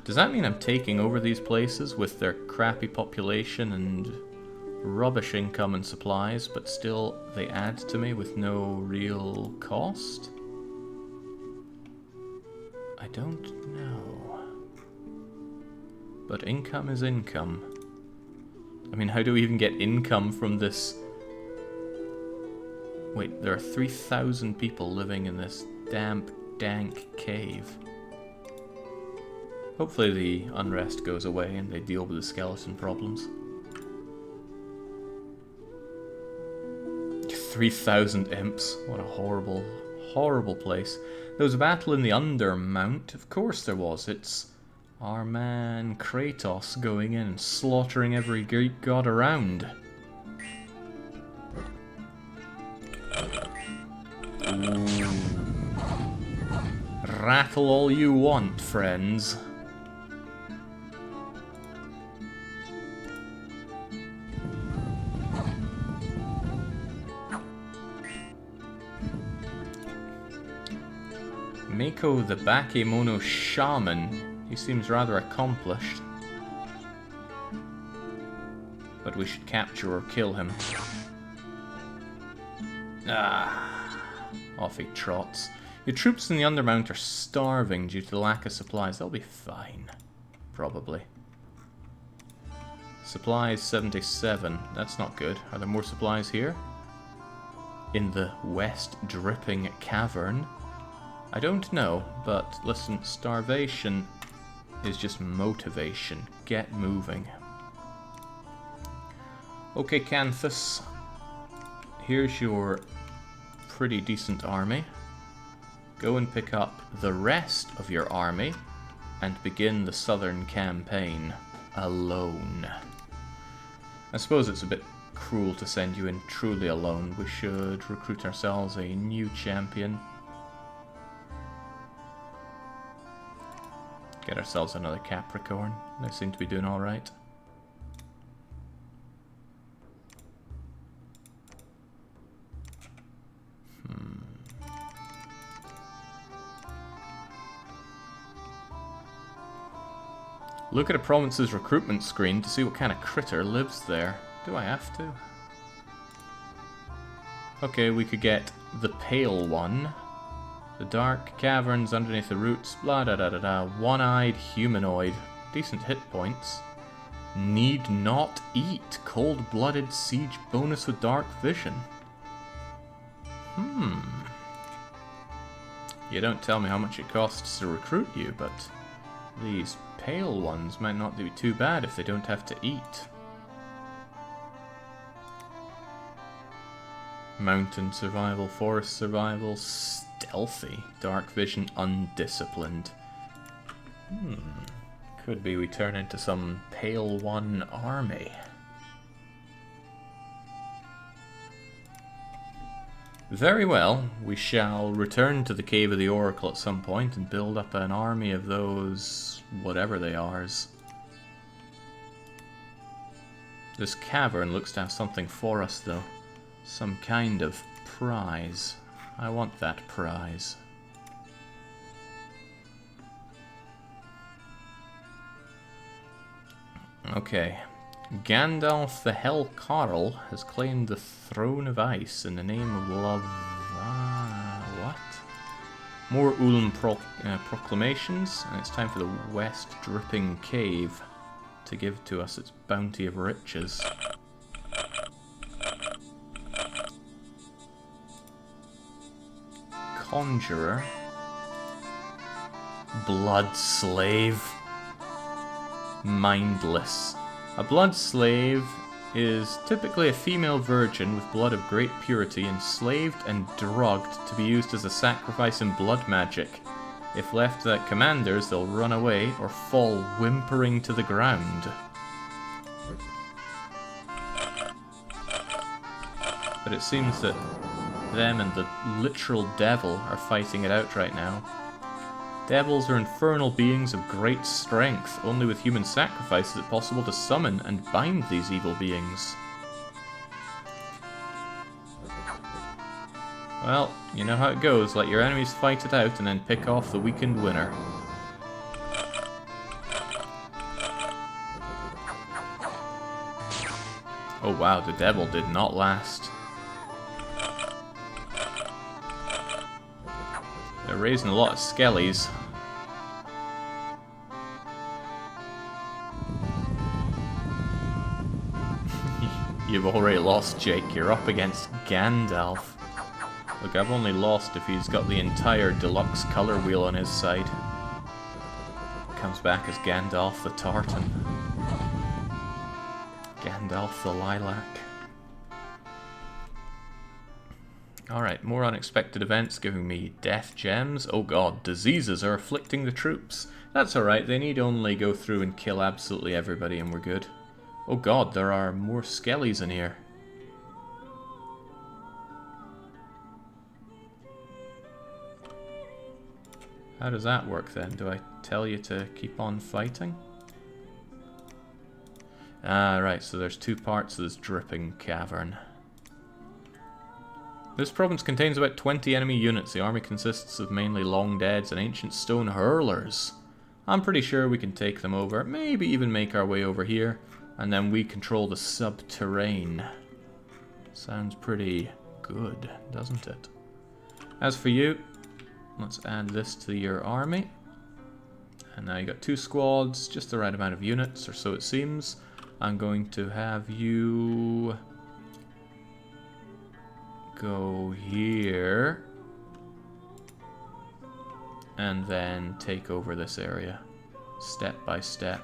Does that mean I'm taking over these places with their crappy population and rubbish income and supplies, but still they add to me with no real cost? I don't know. But income is income. I mean, how do we even get income from this? Wait, there are 3,000 people living in this damp, dank cave. Hopefully the unrest goes away and they deal with the skeleton problems. 3,000 imps. What a horrible, horrible place. There was a battle in the Undermount. Of course there was. It's our man Kratos going in and slaughtering every Greek god around. Rattle all you want, friends. Mako the Bakemono Shaman. He seems rather accomplished. But we should capture or kill him. Off he trots. Your troops in the Undermount are starving due to the lack of supplies. They'll be fine. Probably. Supplies 77. That's not good. Are there more supplies here? In the West Dripping Cavern? I don't know, but listen, starvation is just motivation. Get moving. Okay, Canthus. Here's your pretty decent army. Go and pick up the rest of your army and begin the southern campaign alone. I suppose it's a bit cruel to send you in truly alone. We should recruit ourselves a new champion. Get ourselves another Capricorn. They seem to be doing alright. Look at a province's recruitment screen to see what kind of critter lives there. Do I have to? Okay, we could get the pale one. The dark caverns underneath the roots, blah da da da da. One-eyed humanoid. Decent hit points. Need not eat. Cold-blooded siege bonus with dark vision. You don't tell me how much it costs to recruit you, but these pale ones might not be too bad if they don't have to eat. Mountain survival, forest survival, stealthy, dark vision, undisciplined. Could be we turn into some pale one army. Very well, we shall return to the Cave of the Oracle at some point and build up an army of those whatever they are. This cavern looks to have something for us, though. Some kind of prize. I want that prize. Okay. Gandalf the Hell Carl has claimed the Throne of Ice in the name of love. What? More Ulm proclamations, and it's time for the West Dripping Cave to give to us its bounty of riches. Conjurer. Blood Slave. Mindless. A blood slave is typically a female virgin with blood of great purity, enslaved and drugged to be used as a sacrifice in blood magic. If left without commanders, they'll run away or fall whimpering to the ground. But it seems that them and the literal devil are fighting it out right now. Devils are infernal beings of great strength. Only with human sacrifice is it possible to summon and bind these evil beings. Well, you know how it goes. Let your enemies fight it out and then pick off the weakened winner. Oh wow, the devil did not last. They're raising a lot of skellies. You've already lost, Jake. You're up against Gandalf. Look, I've only lost if he's got the entire deluxe color wheel on his side. Comes back as Gandalf the Tartan. Gandalf the Lilac. Alright, more unexpected events giving me death gems. Oh god, diseases are afflicting the troops. That's alright, they need only go through and kill absolutely everybody and we're good. Oh god, there are more skellies in here. How does that work then? Do I tell you to keep on fighting? Ah, right, so there's two parts of this dripping cavern. This province contains about 20 enemy units. The army consists of mainly long deads and ancient stone hurlers. I'm pretty sure we can take them over, maybe even make our way over here, and then we control the Subterranean. Sounds pretty good, doesn't it? As for you, let's add this to your army. And now you got 2 squads, just the right amount of units, or so it seems. I'm going to have you go here and then take over this area step by step.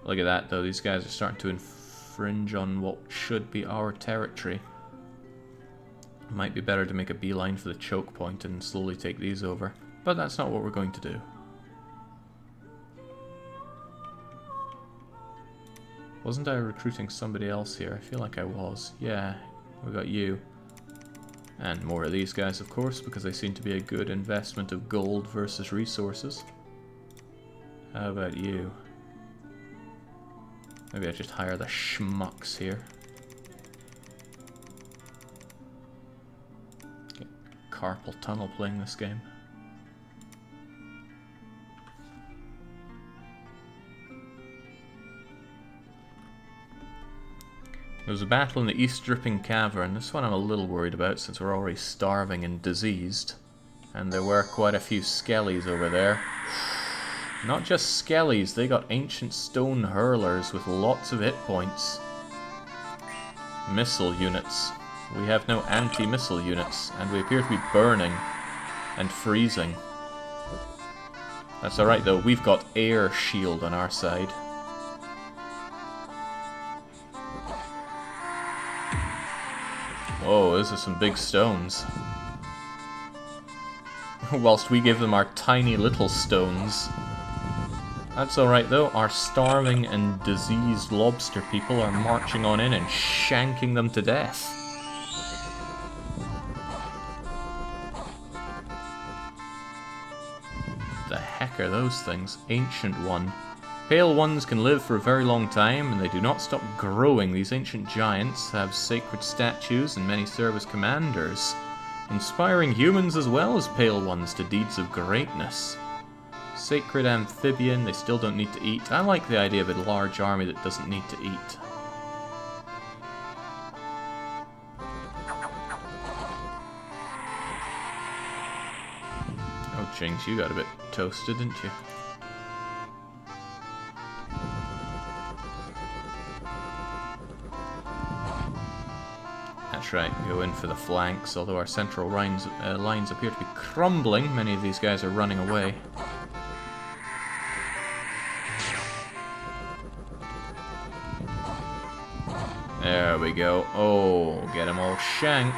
Look at that though, these guys are starting to infringe on what should be our territory. Might be better to make a beeline for the choke point and slowly take these over, but that's not what we're going to do. Wasn't I recruiting somebody else here? I feel like I was. Yeah, we got you. And more of these guys, of course, because they seem to be a good investment of gold versus resources. How about you? Maybe I just hire the schmucks here. Get carpal tunnel playing this game. There was a battle in the East Dripping Cavern. This one I'm a little worried about since we're already starving and diseased. And there were quite a few skellies over there. Not just skellies, they got ancient stone hurlers with lots of hit points. Missile units. We have no anti-missile units, and we appear to be burning and freezing. That's alright though, we've got air shield on our side. Oh, those are some big stones. Whilst we give them our tiny little stones. That's alright though, our starving and diseased lobster people are marching on in and shanking them to death. The heck are those things? Ancient one. Pale ones can live for a very long time, and they do not stop growing. These ancient giants have sacred statues and many serve as commanders, inspiring humans as well as pale ones to deeds of greatness. Sacred amphibian, they still don't need to eat. I like the idea of a large army that doesn't need to eat. Oh, Jinx, you got a bit toasted, didn't you? That's right, go in for the flanks, although our central lines appear to be crumbling. Many of these guys are running away. There we go. Oh, get them all shanked.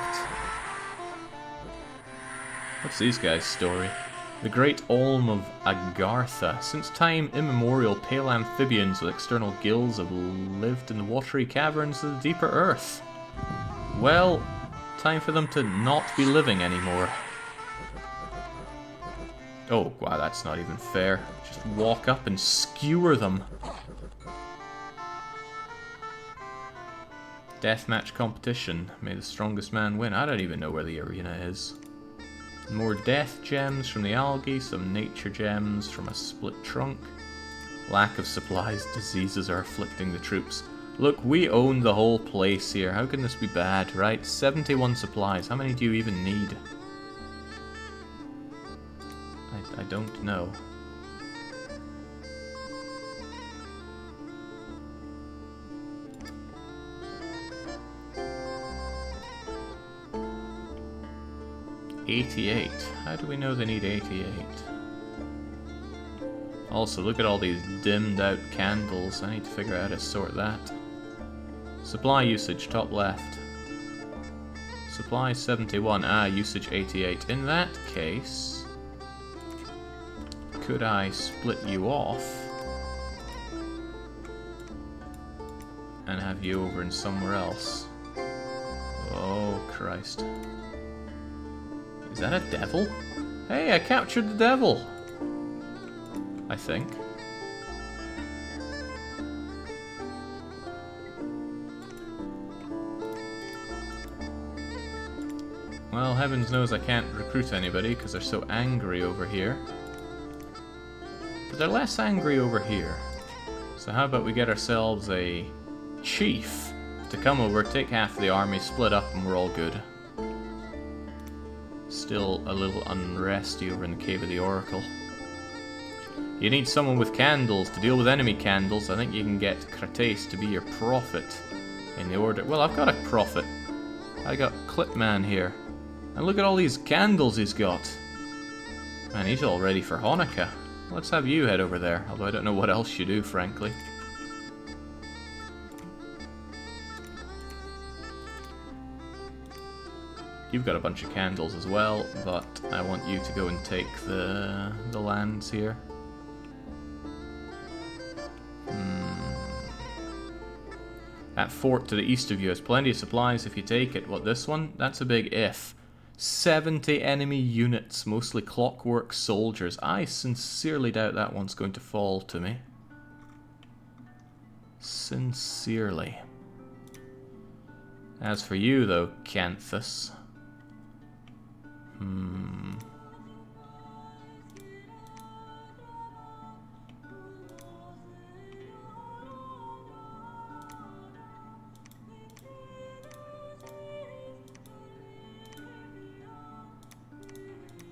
What's these guys' story? The Great Olm of Agartha. Since time immemorial, pale amphibians with external gills have lived in the watery caverns of the deeper earth. Well, time for them to not be living anymore. Oh, wow, that's not even fair. Just walk up and skewer them. Deathmatch competition. May the strongest man win. I don't even know where the arena is. More death gems from the algae, some nature gems from a split trunk. Lack of supplies, diseases are afflicting the troops. Look, we own the whole place here. How can this be bad, right? 71 supplies. How many do you even need? I don't know. $88. How do we know they need 88? Also, look at all these dimmed out candles. I need to figure out how to sort that. Supply usage, top left. Supply 71. Ah, usage 88. In that case, could I split you off and have you over in somewhere else? Oh, Christ. Is that a devil? Hey, I captured the devil! I think. Well, heavens knows I can't recruit anybody because they're so angry over here. But they're less angry over here. So how about we get ourselves a chief to come over, take half the army, split up, and we're all good. Still a little unresty over in the Cave of the Oracle. You need someone with candles to deal with enemy candles. I think you can get Krates to be your prophet in the order. Well, I've got a prophet. I got Clipman here. And look at all these candles he's got. Man, he's all ready for Hanukkah. Let's have you head over there, although I don't know what else you do, frankly. You've got a bunch of candles as well, but I want you to go and take the lands here. That fort to the east of you has plenty of supplies if you take it. What, this one? That's a big if. 70 enemy units, mostly clockwork soldiers. I sincerely doubt that one's going to fall to me. Sincerely. As for you, though, Canthus.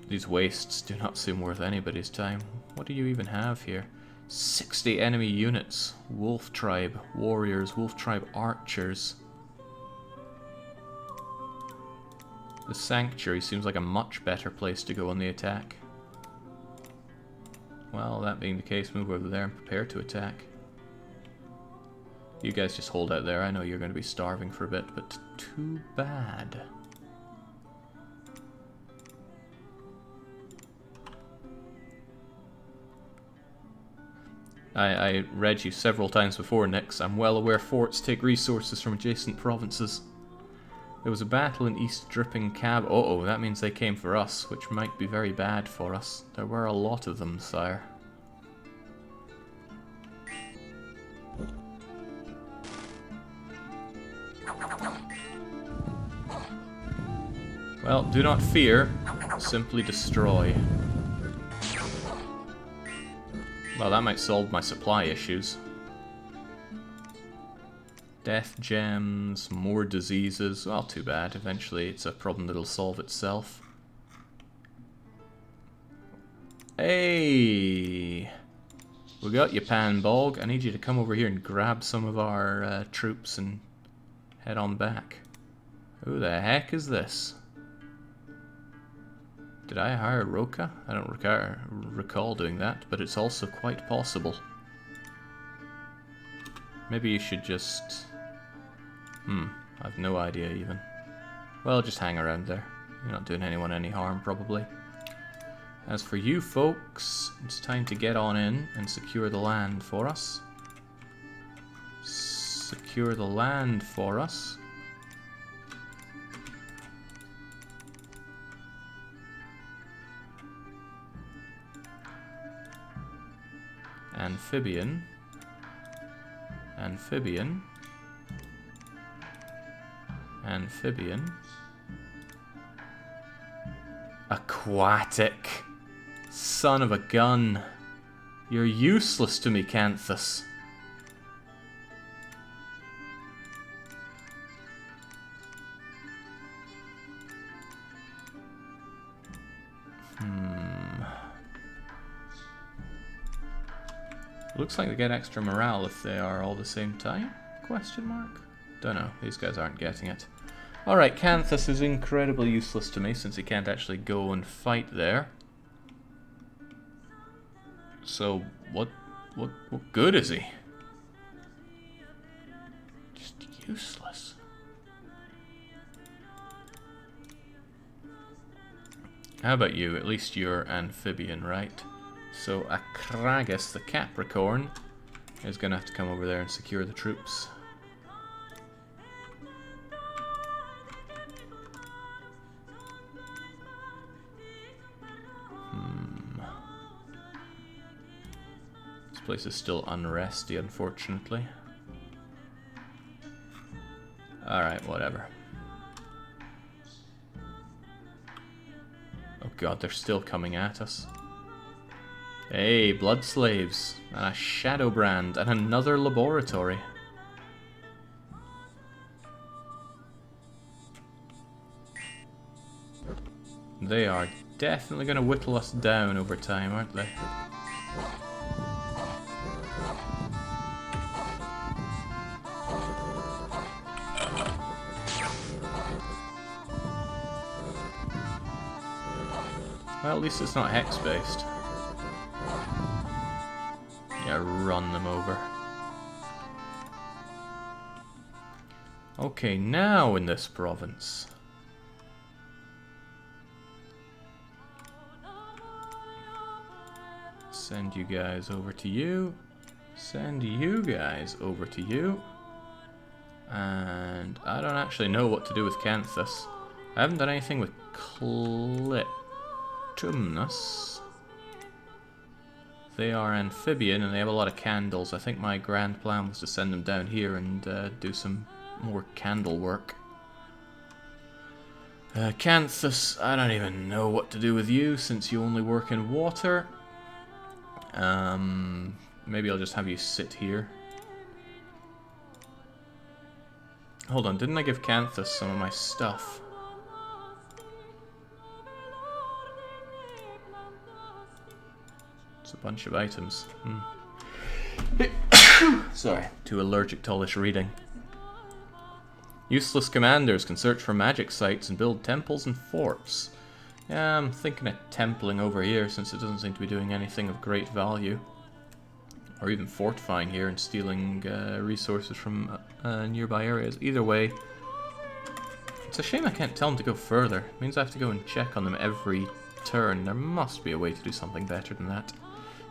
These wastes do not seem worth anybody's time. What do you even have here? 60 enemy units. Wolf tribe warriors, wolf tribe archers. The sanctuary seems like a much better place to go on the attack. Well, that being the case, move over there and prepare to attack. You guys just hold out there. I know you're going to be starving for a bit, but too bad. I read you several times before, Nix. I'm well aware forts take resources from adjacent provinces. There was a battle in East Dripping Cab. Uh-oh, that means they came for us, which might be very bad for us. There were a lot of them, sire. Well, do not fear. Simply destroy. Well, that might solve my supply issues. Death gems, more diseases. Well, too bad. Eventually it's a problem that'll solve itself. Hey! We got you, Panbog. I need you to come over here and grab some of our troops and head on back. Who the heck is this? Did I hire Roka? I don't recall doing that, but it's also quite possible. Maybe you should just... I've no idea even. Well, just hang around there. You're not doing anyone any harm, probably. As for you folks, it's time to get on in and secure the land for us. Secure the land for us. Amphibian. Amphibian. Amphibian. Aquatic. Son of a gun. You're useless to me, Canthus. Looks like they get extra morale if they are all the same time? Question mark? Don't know. These guys aren't getting it. Alright, Canthus is incredibly useless to me since he can't actually go and fight there. So, what good is he? Just useless. How about you? At least you're amphibian, right? So Akragas, the Capricorn, is going to have to come over there and secure the troops. This place is still unresty, unfortunately. Alright, whatever. Oh god, they're still coming at us. Hey, blood slaves, and a shadow brand, and another laboratory. They are definitely going to whittle us down over time, aren't they? Well, at least it's not hex-based. Yeah, run them over. Okay, now in this province. Send you guys over to you. Send you guys over to you. And I don't actually know what to do with Canthus. I haven't done anything with Clitumnus. They are amphibian and they have a lot of candles. I think my grand plan was to send them down here and do some more candle work. Canthus, I don't even know what to do with you since you only work in water. Maybe I'll just have you sit here. Hold on, didn't I give Canthus some of my stuff? It's a bunch of items. Sorry, too allergic to all this reading. Useless commanders can search for magic sites and build temples and forts. Yeah, I'm thinking of templing over here since it doesn't seem to be doing anything of great value. Or even fortifying here and stealing resources from nearby areas. Either way, it's a shame I can't tell them to go further. It means I have to go and check on them every turn. There must be a way to do something better than that.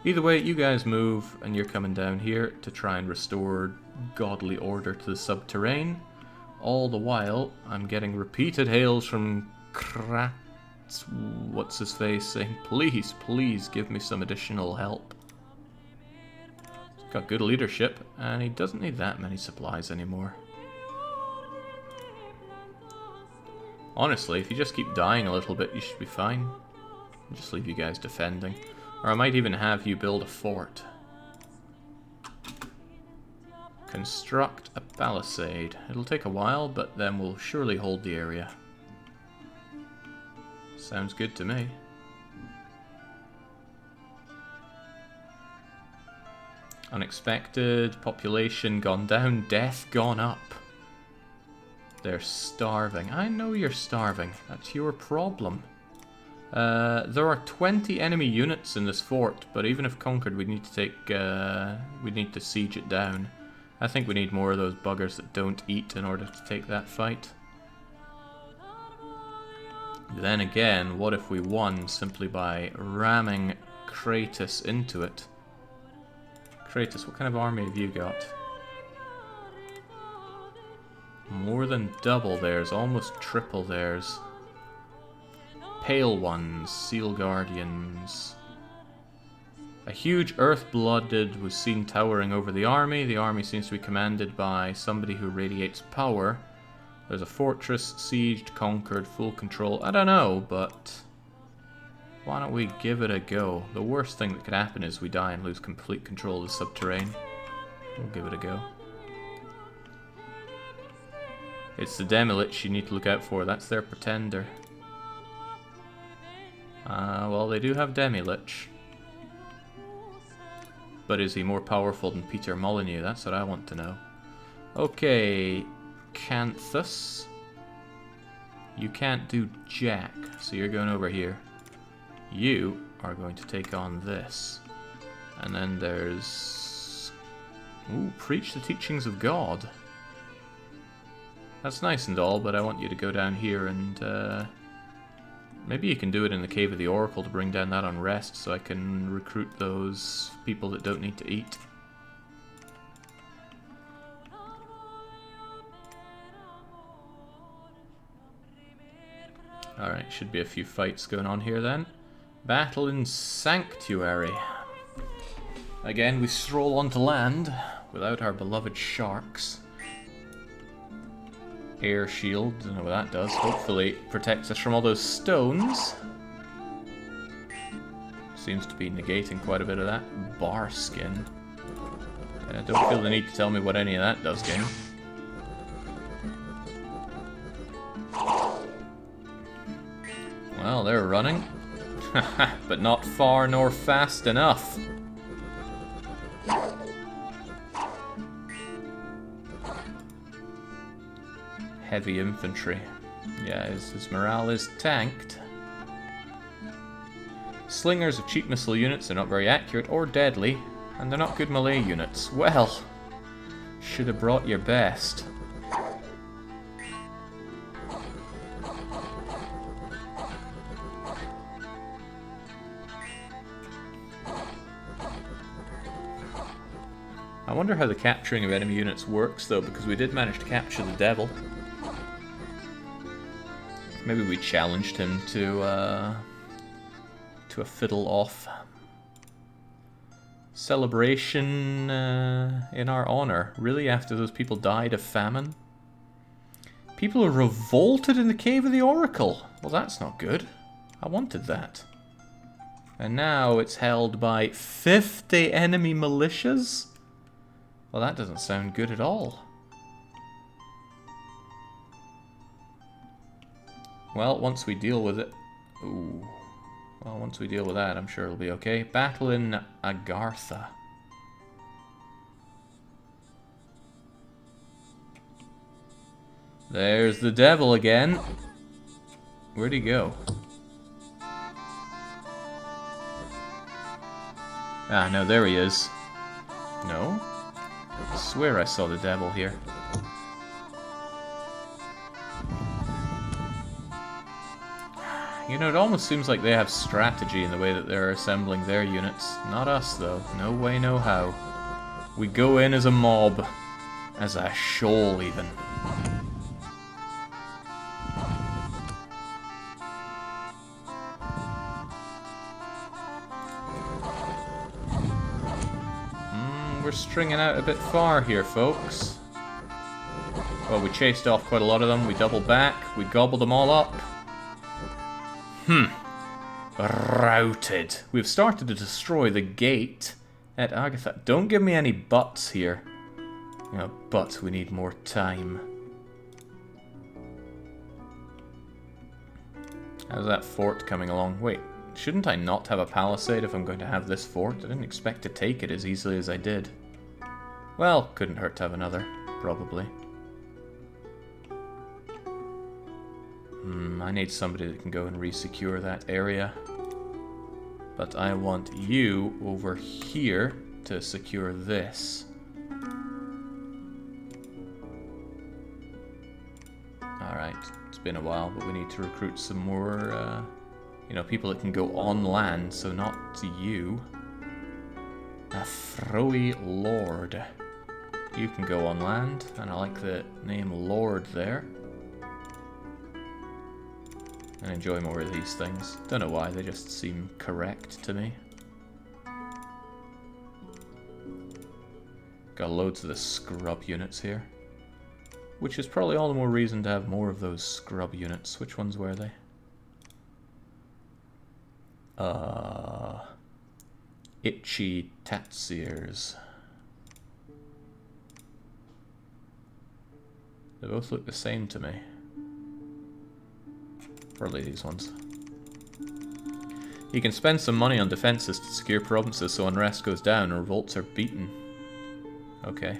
Either way, you guys move, and you're coming down here to try and restore godly order to the Subterranean. All the while, I'm getting repeated hails from what's-his-face saying, please, please give me some additional help. He's got good leadership, and he doesn't need that many supplies anymore. Honestly, if you just keep dying a little bit, you should be fine. I'll just leave you guys defending. Or I might even have you build a fort. Construct a palisade. It'll take a while, but then we'll surely hold the area. Sounds good to me. Unexpected, population gone down, death gone up. They're starving. I know you're starving. That's your problem. There are 20 enemy units in this fort, but even if conquered, we need to take. We need to siege it down. I think we need more of those buggers that don't eat in order to take that fight. Then again, what if we won simply by ramming Kratos into it? Kratos, what kind of army have you got? More than double theirs, almost triple theirs. Pale Ones, Seal Guardians. A huge Earth-Blooded was seen towering over the army. The army seems to be commanded by somebody who radiates power. There's a fortress, sieged, conquered, full control. I don't know, but why don't we give it a go? The worst thing that could happen is we die and lose complete control of the Subterranean. We'll give it a go. It's the Demilich you need to look out for. That's their pretender. Well, they do have Demilich. But is he more powerful than Peter Molyneux? That's what I want to know. Okay, Canthus. You can't do jack, so you're going over here. You are going to take on this. And then there's... Ooh, preach the teachings of God. That's nice and all, but I want you to go down here and... maybe you can do it in the Cave of the Oracle to bring down that unrest so I can recruit those people that don't need to eat. Alright, should be a few fights going on here then. Battle in Sanctuary. Again, we stroll onto land without our beloved sharks. Air shield, don't know what that does. Hopefully it protects us from all those stones. Seems to be negating quite a bit of that. Bar skin. Don't feel the need to tell me what any of that does, game. Well, they're running. But not far nor fast enough. Heavy infantry. Yeah, his morale is tanked. Slingers of cheap missile units are not very accurate or deadly, and they're not good melee units. Well, should have brought your best. I wonder how the capturing of enemy units works though, because we did manage to capture the Devil. Maybe we challenged him to a fiddle off. Celebration in our honor. Really, after those people died of famine? People are revolted in the Cave of the Oracle. Well, that's not good. I wanted that. And now it's held by 50 enemy militias? Well, that doesn't sound good at all. Well, once we deal with it... Ooh. Well, once we deal with that, I'm sure it'll be okay. Battle in Agartha. There's the Devil again. Where'd he go? Ah, no, there he is. No? I swear I saw the Devil here. You know, it almost seems like they have strategy in the way that they're assembling their units. Not us, though. No way, no how. We go in as a mob. As a shoal, even. We're stringing out a bit far here, folks. Well, we chased off quite a lot of them. We doubled back. We gobbled them all up. Routed. We've started to destroy the gate at Agatha. Don't give me any buts here. But we need more time. How's that fort coming along? Wait, shouldn't I not have a palisade if I'm going to have this fort? I didn't expect to take it as easily as I did. Well, couldn't hurt to have another, probably. I need somebody that can go and re-secure that area. But I want you over here to secure this. Alright, it's been a while, but we need to recruit some more, people that can go on land, so not you. A throwy lord. You can go on land, and I like the name Lord there. I enjoy more of these things. Don't know why, they just seem correct to me. Got loads of the scrub units here. Which is probably all the more reason to have more of those scrub units. Which ones were they? Itchy Tatsirs. They both look the same to me. Probably these ones. You can spend some money on defenses to secure provinces so unrest goes down and revolts are beaten. Okay.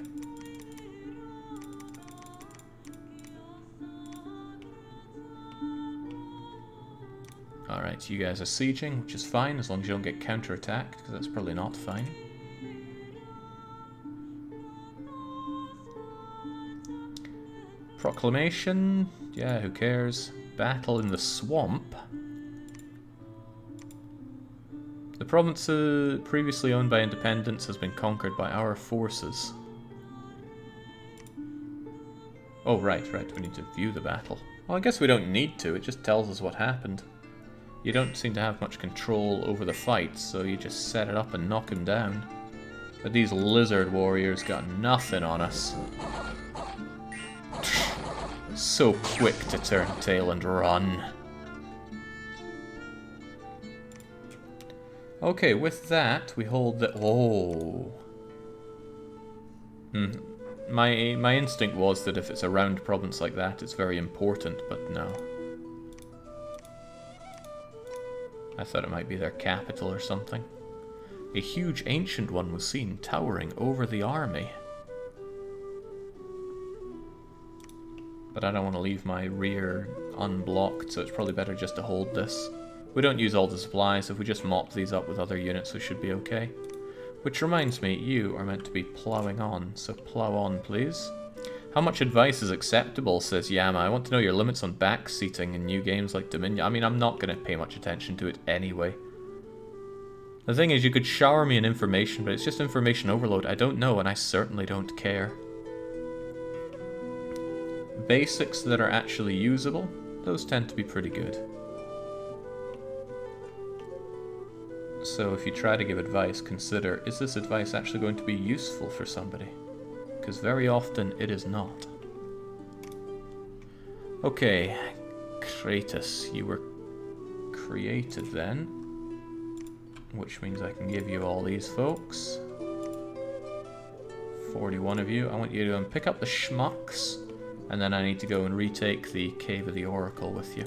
Alright, you guys are sieging, which is fine as long as you don't get counterattacked, because that's probably not fine. Proclamation? Yeah, who cares? Battle in the swamp. The province previously owned by independents has been conquered by our forces. Oh, right, we need to view the battle. Well, I guess we don't need to, it just tells us what happened. You don't seem to have much control over the fight, so you just set it up and knock him down. But these lizard warriors got nothing on us. So quick to turn tail and run. Okay, with that, we hold the... Oh. My instinct was that if it's a round province like that, it's very important, but no. I thought it might be their capital or something. A huge ancient one was seen towering over the army. But I don't want to leave my rear unblocked, so it's probably better just to hold this. We don't use all the supplies, if we just mop these up with other units we should be okay. Which reminds me, you are meant to be ploughing on, so plough on please. How much advice is acceptable, says Yama. I want to know your limits on backseating in new games like Dominion. I mean, I'm not going to pay much attention to it anyway. The thing is, you could shower me in information, but it's just information overload. I don't know, and I certainly don't care. Basics that are actually usable, those tend to be pretty good. So if you try to give advice, consider, is this advice actually going to be useful for somebody? Because very often it is not. Okay, Kratos, you were created then. Which means I can give you all these folks. 41 of you. I want you to pick up the schmucks. And then I need to go and retake the Cave of the Oracle with you.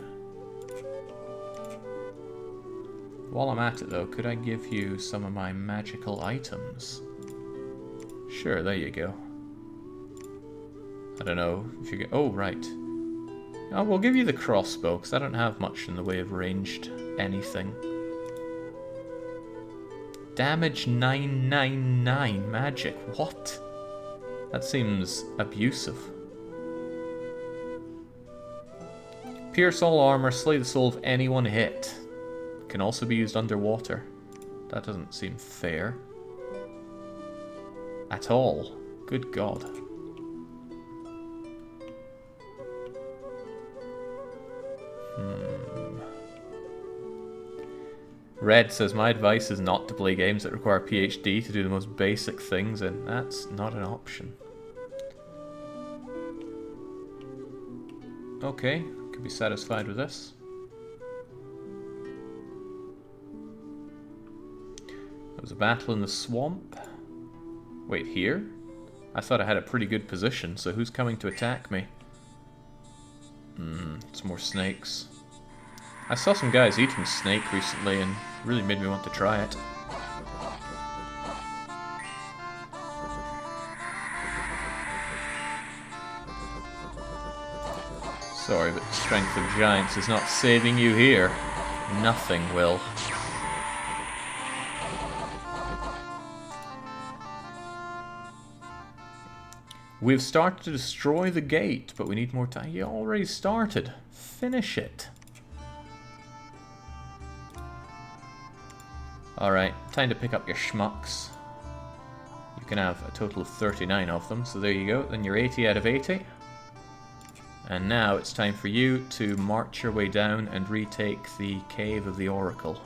While I'm at it though, could I give you some of my magical items? Sure, there you go. I don't know if you get... Oh, right. Oh, we'll give you the crossbow, because I don't have much in the way of ranged anything. Damage 999 magic. What? That seems abusive. Pierce all armor, slay the soul of anyone hit. Can also be used underwater. That doesn't seem fair. At all. Good God. Red says, my advice is not to play games that require PhD to do the most basic things, and that's not an option. Okay, could be satisfied with this. There was a battle in the swamp. Wait, here? I thought I had a pretty good position, so who's coming to attack me? It's more snakes. I saw some guys eating snake recently and really made me want to try it. Sorry, but strength of giants is not saving you here. Nothing will. We've started to destroy the gate, but we need more time. You already started. Finish it. Alright, time to pick up your schmucks. You can have a total of 39 of them, so there you go. Then you're 80 out of 80. And now it's time for you to march your way down and retake the Cave of the Oracle.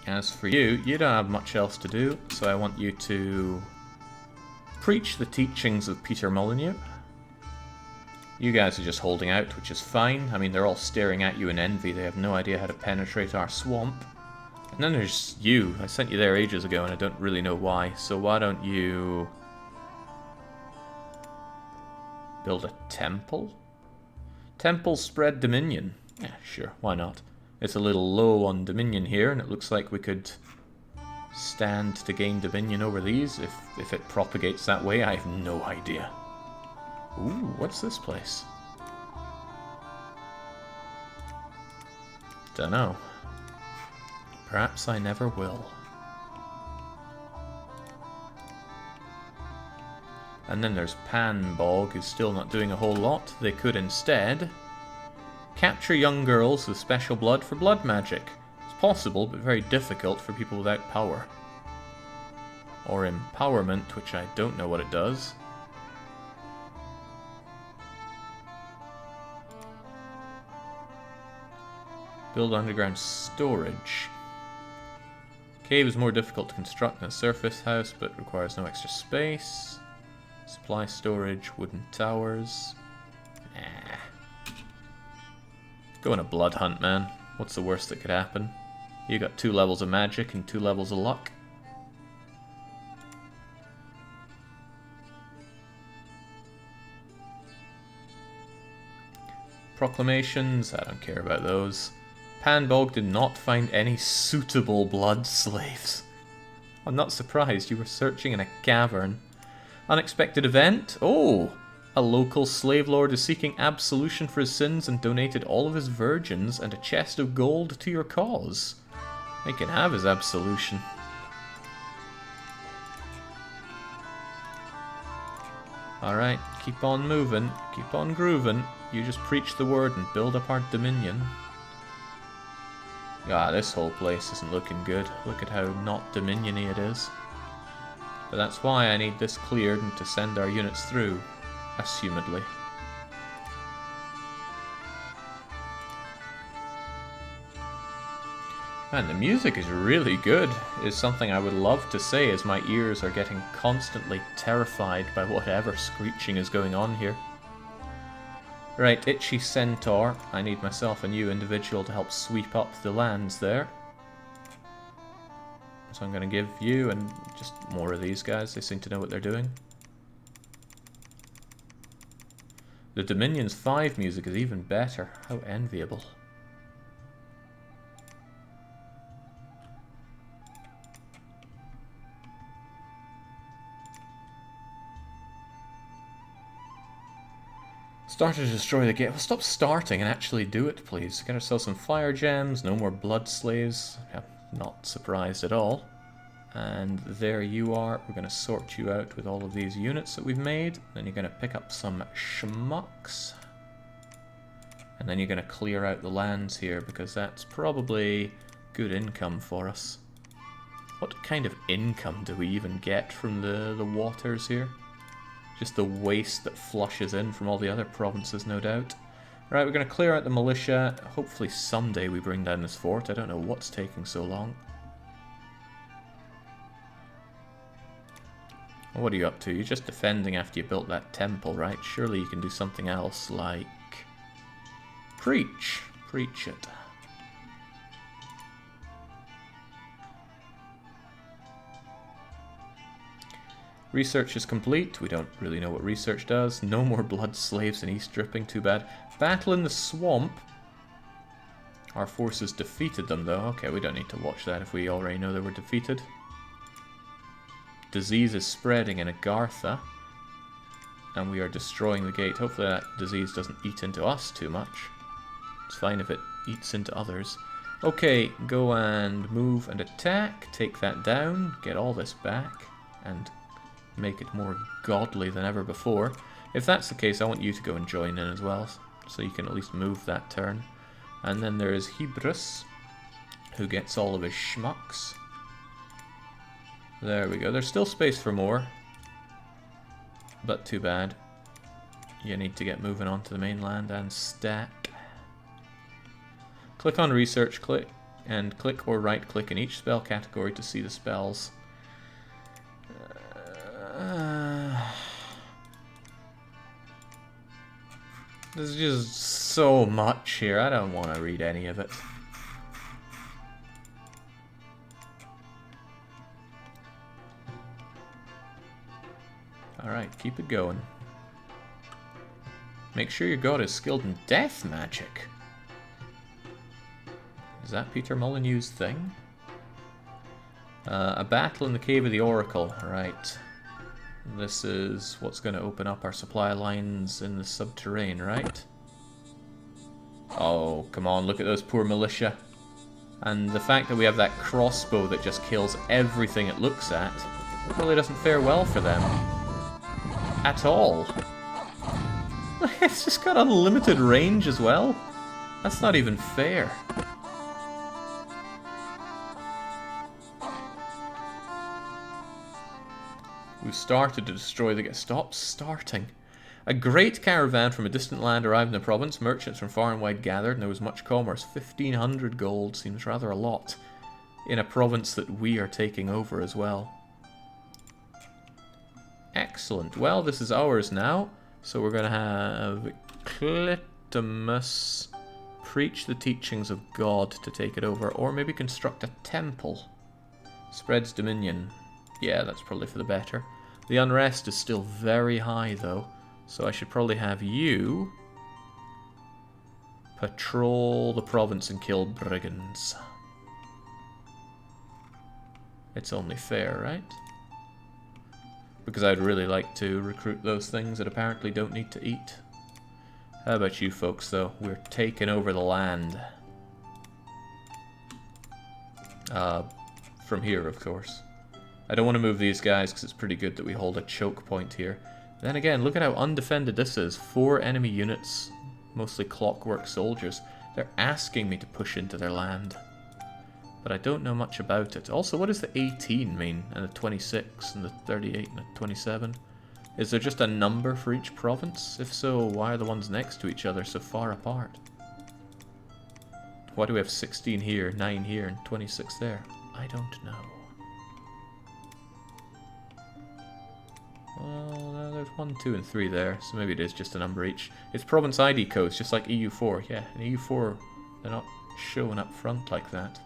As for you, you don't have much else to do, so I want you to preach the teachings of Peter Molyneux. You guys are just holding out, which is fine. I mean, they're all staring at you in envy. They have no idea how to penetrate our swamp. And then there's you. I sent you there ages ago, and I don't really know why. So why don't you build a temple? Temple spread dominion. Yeah, sure, why not? It's a little low on dominion here, and it looks like we could stand to gain dominion over these if it propagates that way. I have no idea. Ooh, what's this place? Dunno. Perhaps I never will. And then there's Panbog, who's still not doing a whole lot. They could instead capture young girls with special blood for blood magic. It's possible, but very difficult for people without power. Or empowerment, which I don't know what it does. Build underground storage. Cave is more difficult to construct than a surface house, but requires no extra space. Supply storage, wooden towers. Nah. Go on a blood hunt, man. What's the worst that could happen? You got 2 levels of magic and 2 levels of luck. Proclamations, I don't care about those. Panbog did not find any suitable blood slaves. I'm not surprised, you were searching in a cavern. Unexpected event? Oh! A local slave lord is seeking absolution for his sins and donated all of his virgins and a chest of gold to your cause. He can have his absolution. Alright, keep on moving, keep on grooving. You just preach the word and build up our dominion. Ah, this whole place isn't looking good. Look at how not dominion-y it is. But that's why I need this cleared and to send our units through, assumedly. Man, the music is really good, is something I would love to say as my ears are getting constantly terrified by whatever screeching is going on here. Right, Itchy Centaur. I need myself a new individual to help sweep up the lands there. So I'm going to give you and just more of these guys. They seem to know what they're doing. The Dominion's 5 music is even better. How enviable. Start to destroy the gate. Well, stop starting and actually do it, please. Get ourselves some fire gems, no more blood slaves. Yeah, not surprised at all. And there you are. We're going to sort you out with all of these units that we've made. Then you're going to pick up some schmucks. And then you're going to clear out the lands here, because that's probably good income for us. What kind of income do we even get from the waters here? Just the waste that flushes in from all the other provinces, no doubt. Right, we're going to clear out the militia. Hopefully someday we bring down this fort. I don't know what's taking so long. What are you up to? You're just defending after you built that temple, right? Surely you can do something else, like... Preach. Preach it. Research is complete. We don't really know what research does. No more blood slaves in East Dripping, too bad. Battle in the swamp. Our forces defeated them, though. Okay, we don't need to watch that if we already know they were defeated. Disease is spreading in Agartha. And we are destroying the gate. Hopefully that disease doesn't eat into us too much. It's fine if it eats into others. Okay, go and move and attack. Take that down. Get all this back. And make it more godly than ever before. If that's the case, I want you to go and join in as well. So you can at least move that turn. And then there is Hebrus, who gets all of his schmucks. There we go. There's still space for more. But too bad. You need to get moving on to the mainland and stack. Click on research, click or right click in each spell category to see the spells. There's just so much here. I don't want to read any of it. Alright, keep it going. Make sure your god is skilled in death magic. Is that Peter Molyneux's thing? A battle in the Cave of the Oracle. Right. This is what's going to open up our supply lines in the Subterranean, right? Oh, come on, look at those poor militia. And the fact that we have that crossbow that just kills everything it looks at really doesn't fare well for them. At all. It's just got unlimited range as well. That's not even fair. We've started to destroy the... Stop starting. A great caravan from a distant land arrived in the province. Merchants from far and wide gathered, and there was much commerce. 1,500 gold seems rather a lot in a province that we are taking over as well. Excellent. Well, this is ours now. So we're going to have Clitimus preach the teachings of God to take it over. Or maybe construct a temple. Spreads dominion. Yeah, that's probably for the better. The unrest is still very high, though. So I should probably have you patrol the province and kill brigands. It's only fair, right? Because I'd really like to recruit those things that apparently don't need to eat. How about you folks, though? We're taking over the land. From here, of course. I don't want to move these guys because it's pretty good that we hold a choke point here. Then again, look at how undefended this is. 4 enemy units, mostly clockwork soldiers. They're asking me to push into their land. But I don't know much about it. Also, what does the 18 mean? And the 26 and the 38 and the 27? Is there just a number for each province? If so, why are the ones next to each other so far apart? Why do we have 16 here, 9 here, and 26 there? I don't know. Well, there's 1, 2, and 3 there, so maybe it is just a number each. It's province ID codes, just like EU4. Yeah, in EU4, they're not showing up front like that.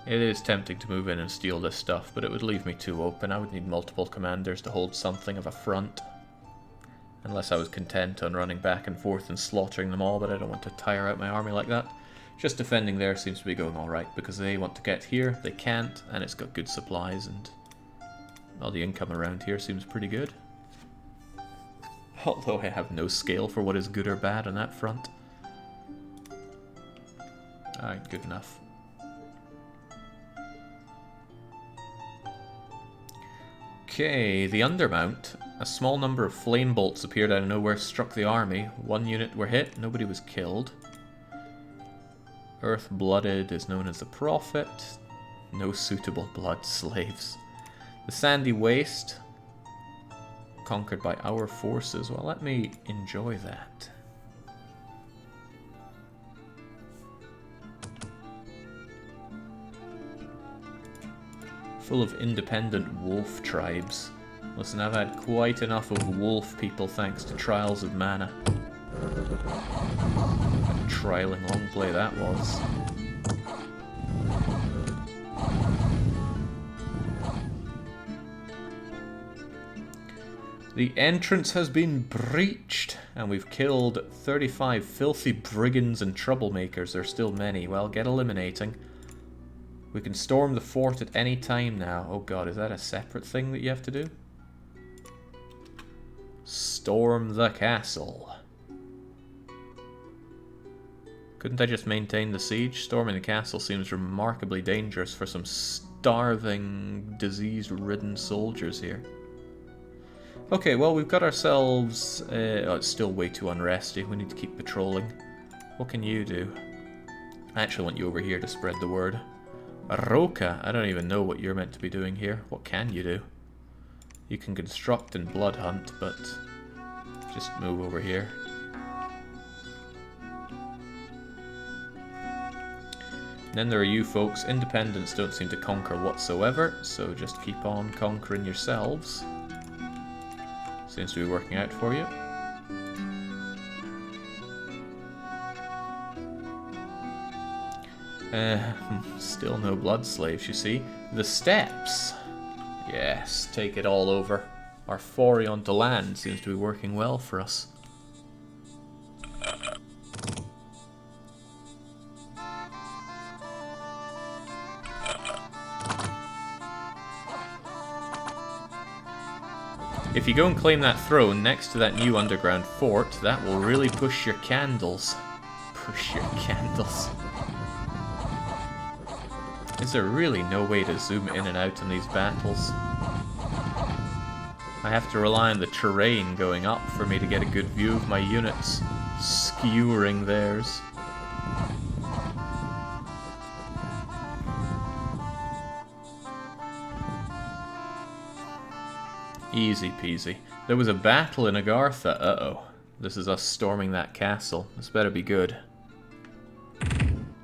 It is tempting to move in and steal this stuff, but it would leave me too open. I would need multiple commanders to hold something of a front. Unless I was content on running back and forth and slaughtering them all, but I don't want to tire out my army like that. Just defending there seems to be going alright, because they want to get here, they can't, and it's got good supplies, and all the income around here seems pretty good. Although I have no scale for what is good or bad on that front. Alright, good enough. Okay, the Undermount. A small number of flame bolts appeared out of nowhere, struck the army. 1 unit were hit, nobody was killed. Earth-blooded is known as the Prophet. No suitable blood slaves. The Sandy Waste, conquered by our forces. Well, let me enjoy that. Full of independent wolf tribes. Listen, I've had quite enough of wolf people thanks to Trials of Mana. A trialing long play that was. The entrance has been breached, and we've killed 35 filthy brigands and troublemakers. There's still many. Well, get eliminating. We can storm the fort at any time now. Oh god, is that a separate thing that you have to do? Storm the castle. Couldn't I just maintain the siege? Storming the castle seems remarkably dangerous for some starving, disease-ridden soldiers here. Okay, well, we've got ourselves... oh, it's still way too unresty. We need to keep patrolling. What can you do? I actually want you over here to spread the word. Roka, I don't even know what you're meant to be doing here. What can you do? You can construct and blood hunt, but just move over here. And then there are you folks. Independents don't seem to conquer whatsoever, so just keep on conquering yourselves. Seems to be working out for you. Still no blood slaves, you see. The steppes. Yes, take it all over. Our foray onto land seems to be working well for us. If you go and claim that throne next to that new underground fort, that will really push your candles. Push your candles. Is there really no way to zoom in and out on these battles? I have to rely on the terrain going up for me to get a good view of my units skewering theirs. Easy peasy. There was a battle in Agartha. Uh-oh. This is us storming that castle. This better be good.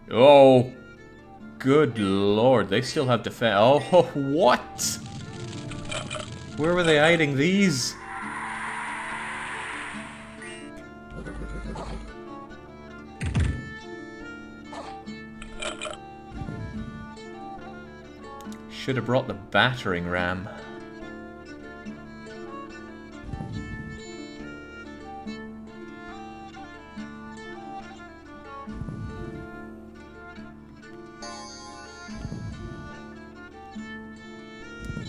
Oh! Good lord, they still have defense. Oh, what? Where were they hiding these? Should have brought the battering ram.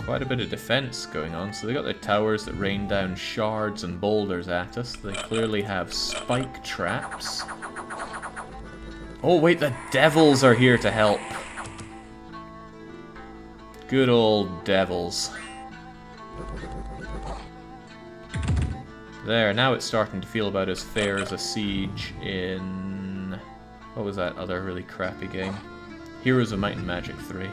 Quite a bit of defense going on. So they got their towers that rain down shards and boulders at us. They clearly have spike traps. Oh wait, the devils are here to help. Good old devils. There, now it's starting to feel about as fair as a siege in... what was that other really crappy game? Heroes of Might and Magic 3.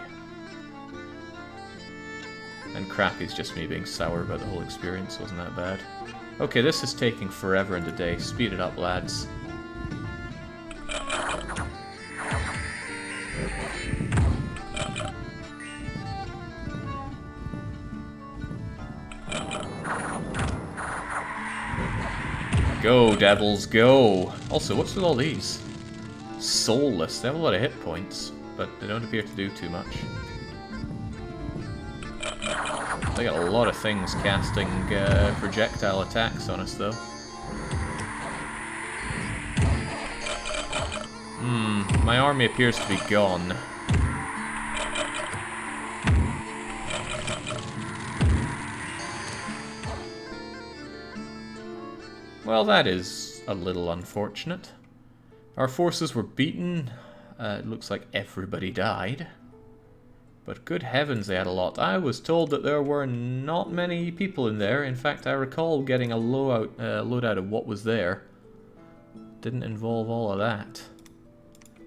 And crappy's just me being sour about the whole experience, wasn't that bad. Okay, this is taking forever and a day. Speed it up, lads. Go, devils, go! Also, what's with all these? Soulless. They have a lot of hit points, but they don't appear to do too much. They got a lot of things casting projectile attacks on us, though. My army appears to be gone. Well, that is a little unfortunate. Our forces were beaten. It looks like everybody died. But good heavens, they had a lot. I was told that there were not many people in there. In fact, I recall getting a loadout of what was there. Didn't involve all of that.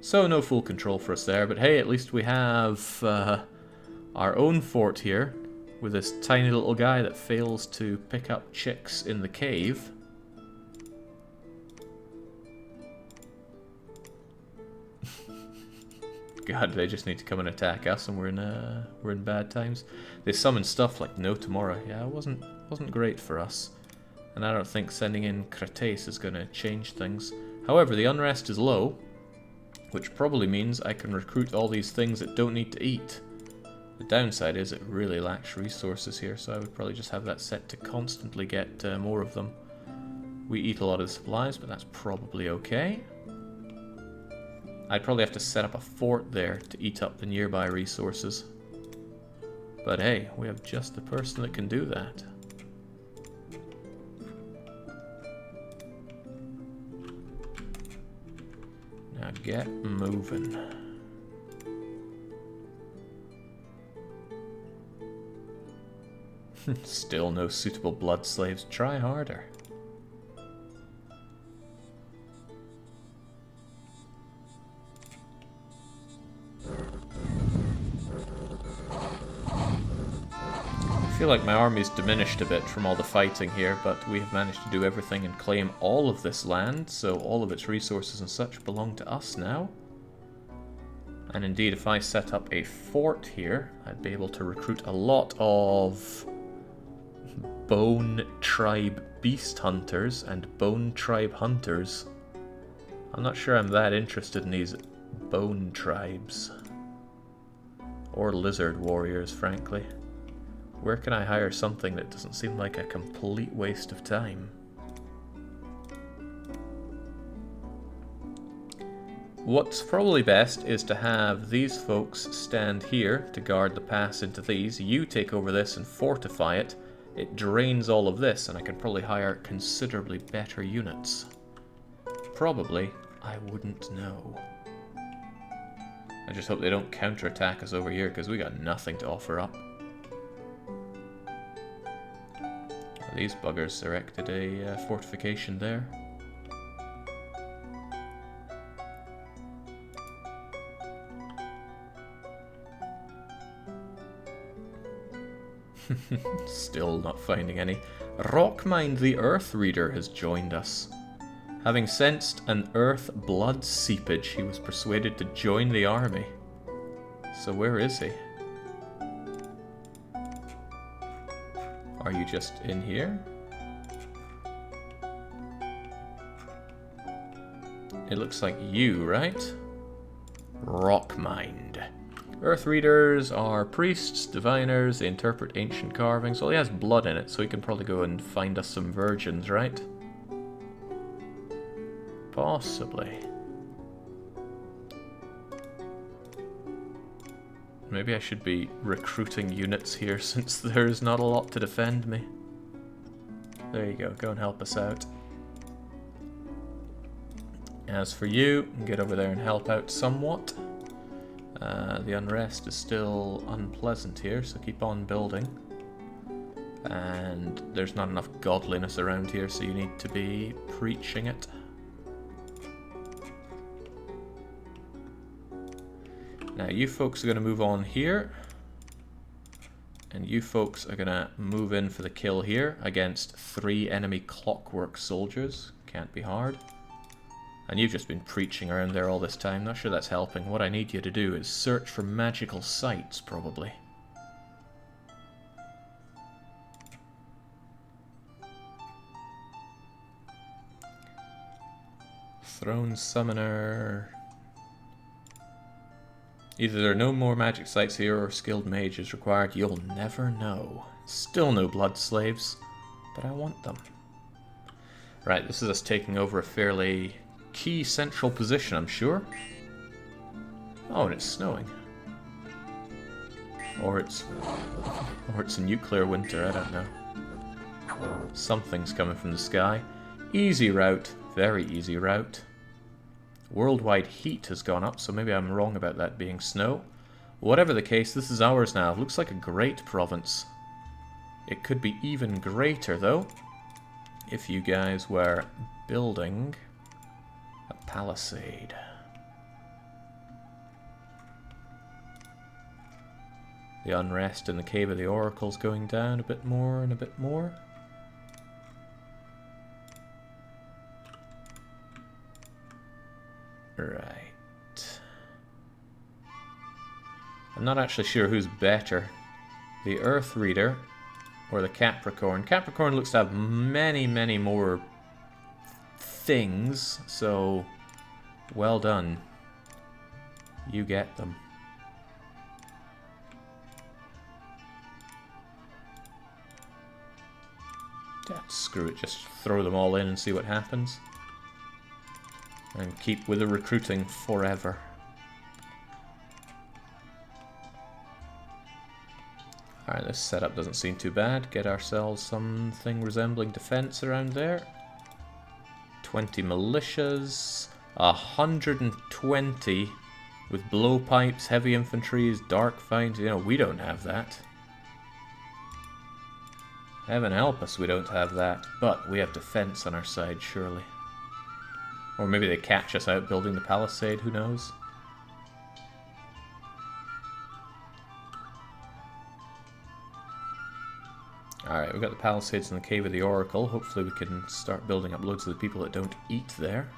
So no full control for us there. But hey, at least we have our own fort here. With this tiny little guy that fails to pick up chicks in the cave. God, they just need to come and attack us, and we're in bad times. They summon stuff like No Tomorrow. Yeah, it wasn't great for us. And I don't think sending in Krates is going to change things. However, the unrest is low, which probably means I can recruit all these things that don't need to eat. The downside is it really lacks resources here, so I would probably just have that set to constantly get more of them. We eat a lot of the supplies, but that's probably okay. I'd probably have to set up a fort there to eat up the nearby resources. But hey, we have just the person that can do that. Now get moving. Still no suitable blood slaves. Try harder. I feel like my army's diminished a bit from all the fighting here, but we have managed to do everything and claim all of this land, so all of its resources and such belong to us now. And indeed, if I set up a fort here, I'd be able to recruit a lot of Bone Tribe Beast Hunters and Bone Tribe Hunters. I'm not sure I'm that interested in these Bone Tribes. Or Lizard Warriors, frankly. Where can I hire something that doesn't seem like a complete waste of time? What's probably best is to have these folks stand here to guard the pass into these. You take over this and fortify it. It drains all of this, and I can probably hire considerably better units. Probably, I wouldn't know. I just hope they don't counterattack us over here, because we got nothing to offer up. These buggers erected a fortification there. Still not finding any. Rockmind the Earth Reader has joined us. Having sensed an Earth blood seepage, he was persuaded to join the army. So where is he? Are you just in here? It looks like you, right? Rockmind. Earth Readers are priests, diviners, they interpret ancient carvings. Well, he has blood in it, so he can probably go and find us some virgins, right? Possibly. Maybe I should be recruiting units here since there's not a lot to defend me. There you go and help us out. As for you, get over there and help out somewhat. The unrest is still unpleasant here, so keep on building. And there's not enough godliness around here, so you need to be preaching it. Now you folks are going to move on here. And you folks are going to move in for the kill here against 3 enemy clockwork soldiers. Can't be hard. And you've just been preaching around there all this time. Not sure that's helping. What I need you to do is search for magical sites, probably. Throne Summoner. Either there are no more magic sites here or skilled mage is required. You'll never know. Still no blood slaves, but I want them. Right, this is us taking over a fairly key central position, I'm sure. Oh, and it's snowing. Or it's a nuclear winter, I don't know. Something's coming from the sky. Easy route, very easy route. Worldwide heat has gone up, so maybe I'm wrong about that being snow. Whatever the case, this is ours now. Looks like a great province. It could be even greater, though, if you guys were building a palisade. The unrest in the Cave of the Oracle's going down a bit more and a bit more. Right. I'm not actually sure who's better. The Earth Reader or the Capricorn. Capricorn looks to have many, many more things, so well done. You get them. Yeah, screw it, just throw them all in and see what happens. And keep with the recruiting forever. Alright, this setup doesn't seem too bad. Get ourselves something resembling defense around there. 20 militias. 120 with blowpipes, heavy infantries, dark finds. You know, we don't have that. Heaven help us, we don't have that. But we have defense on our side, surely. Or maybe they catch us out building the palisade, who knows? Alright, we've got the palisades in the Cave of the Oracle. Hopefully we can start building up loads of the people that don't eat there.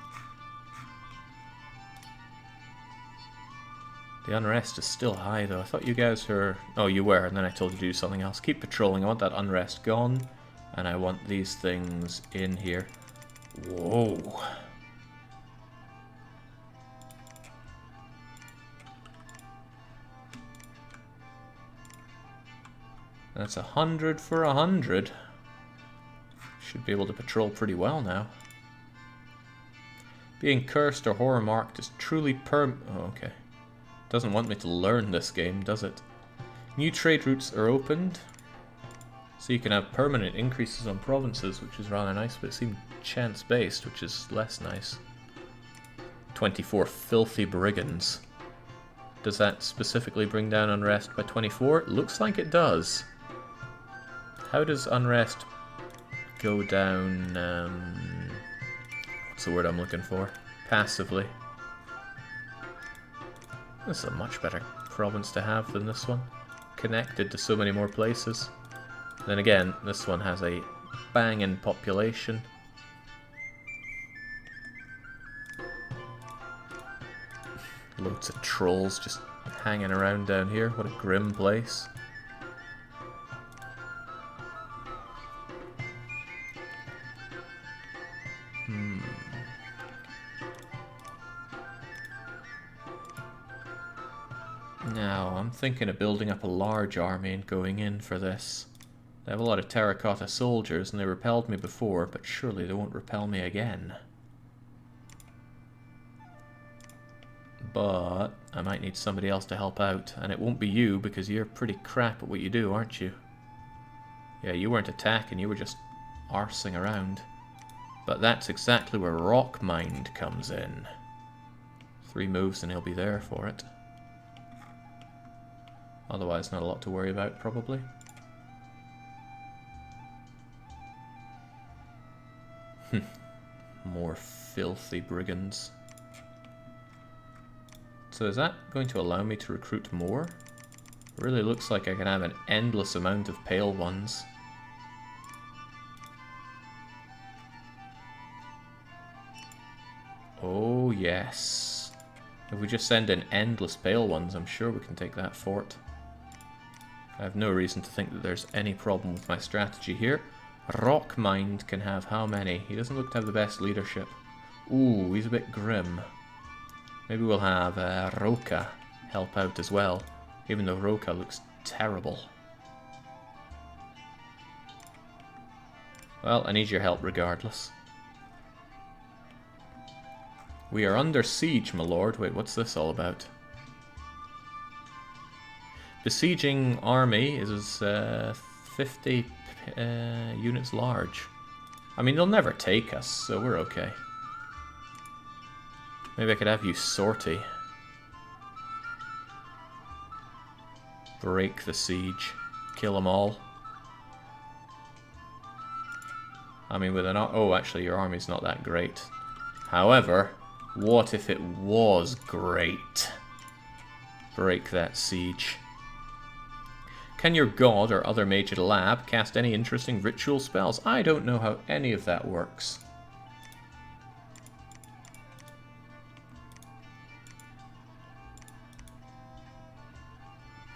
The unrest is still high though. I thought you guys were... Oh, you were, and then I told you to do something else. Keep patrolling. I want that unrest gone. And I want these things in here. Whoa. That's 100 for 100. Should be able to patrol pretty well now. Being cursed or horror marked is truly Oh, okay. Doesn't want me to learn this game, does it? New trade routes are opened. So you can have permanent increases on provinces, which is rather nice, but it seems chance-based, which is less nice. 24 filthy brigands. Does that specifically bring down unrest by 24? Looks like it does. How does unrest go down, what's the word I'm looking for? Passively. This is a much better province to have than this one. Connected to so many more places. Then again, this one has a banging population. Loads of trolls just hanging around down here. What a grim place. Now, I'm thinking of building up a large army and going in for this. They have a lot of terracotta soldiers and they repelled me before, but surely they won't repel me again. But I might need somebody else to help out, and it won't be you because you're pretty crap at what you do, aren't you? Yeah, you weren't attacking, you were just arsing around. But that's exactly where Rockmind comes in. 3 moves and he'll be there for it. Otherwise, not a lot to worry about, probably. More filthy brigands. So is that going to allow me to recruit more? It really looks like I can have an endless amount of pale ones. Oh yes. If we just send in endless pale ones, I'm sure we can take that fort. I have no reason to think that there's any problem with my strategy here. Rockmind can have how many? He doesn't look to have the best leadership. Ooh, he's a bit grim. Maybe we'll have Roka help out as well, even though Roka looks terrible. Well, I need your help regardless. We are under siege, my lord. Wait, what's this all about? Besieging army is 50 units large. I mean, they'll never take us, so we're okay. Maybe I could have you sortie. Break the siege. Kill them all. I mean, with an... Oh, actually, your army's not that great. However, what if it was great? Break that siege. Can your god or other mage at a lab cast any interesting ritual spells? I don't know how any of that works.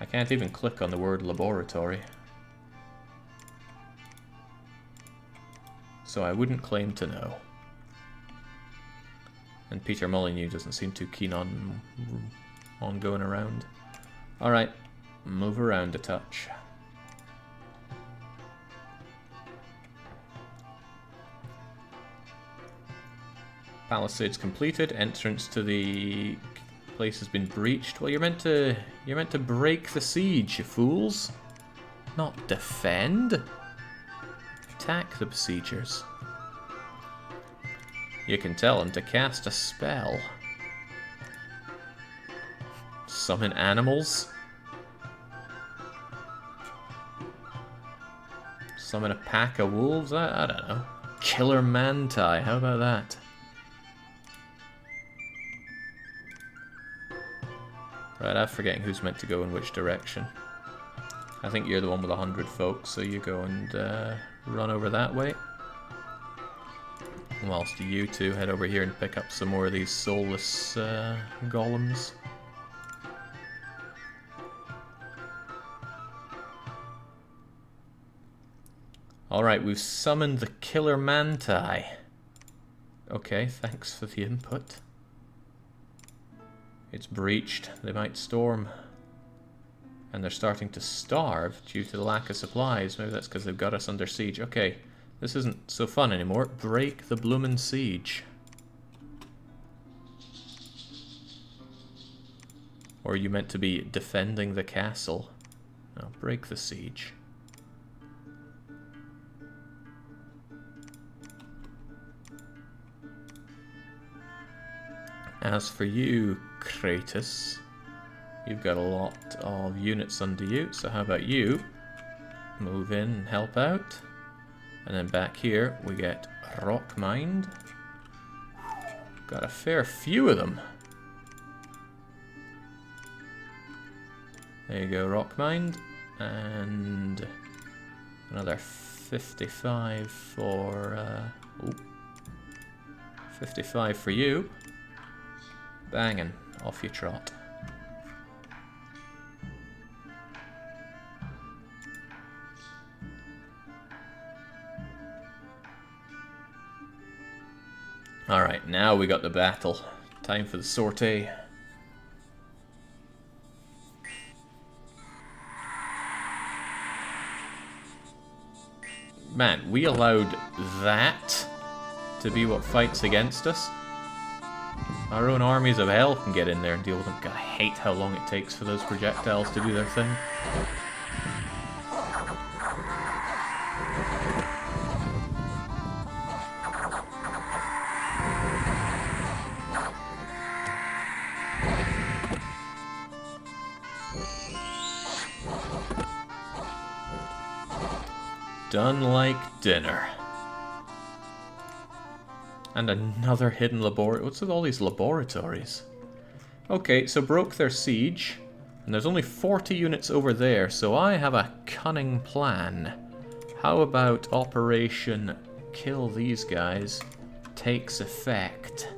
I can't even click on the word laboratory. So I wouldn't claim to know. And Peter Molyneux doesn't seem too keen on going around. Alright, move around a touch. Palisades completed. Entrance to the place has been breached. Well, you're meant to break the siege, you fools. Not defend. Attack the besiegers. You can tell him to cast a spell. Summon animals. Summon a pack of wolves? I don't know. Killer manti, how about that? Right, I'm forgetting who's meant to go in which direction. I think you're the one with 100 folks, so you go and run over that way. Whilst you two head over here and pick up some more of these soulless golems. Alright, we've summoned the Killer Manti. Okay, thanks for the input. It's breached. They might storm. And they're starting to starve due to the lack of supplies. Maybe that's because they've got us under siege. Okay, this isn't so fun anymore. Break the bloomin' siege. Or are you meant to be defending the castle? No, break the siege. As for you, Kratos, you've got a lot of units under you, so how about you move in and help out? And then back here we get Rockmind. Got a fair few of them. There you go, Rockmind. And another 55 for 55 for you. Banging, off you trot. Alright, now we got the battle. Time for the sortie. Man, we allowed that to be what fights against us. Our own armies of hell can get in there and deal with them. God, I hate how long it takes for those projectiles to do their thing. Done like dinner. And another hidden laboratory. What's with all these laboratories? Okay, so broke their siege. And there's only 40 units over there, so I have a cunning plan. How about Operation Kill These Guys takes effect?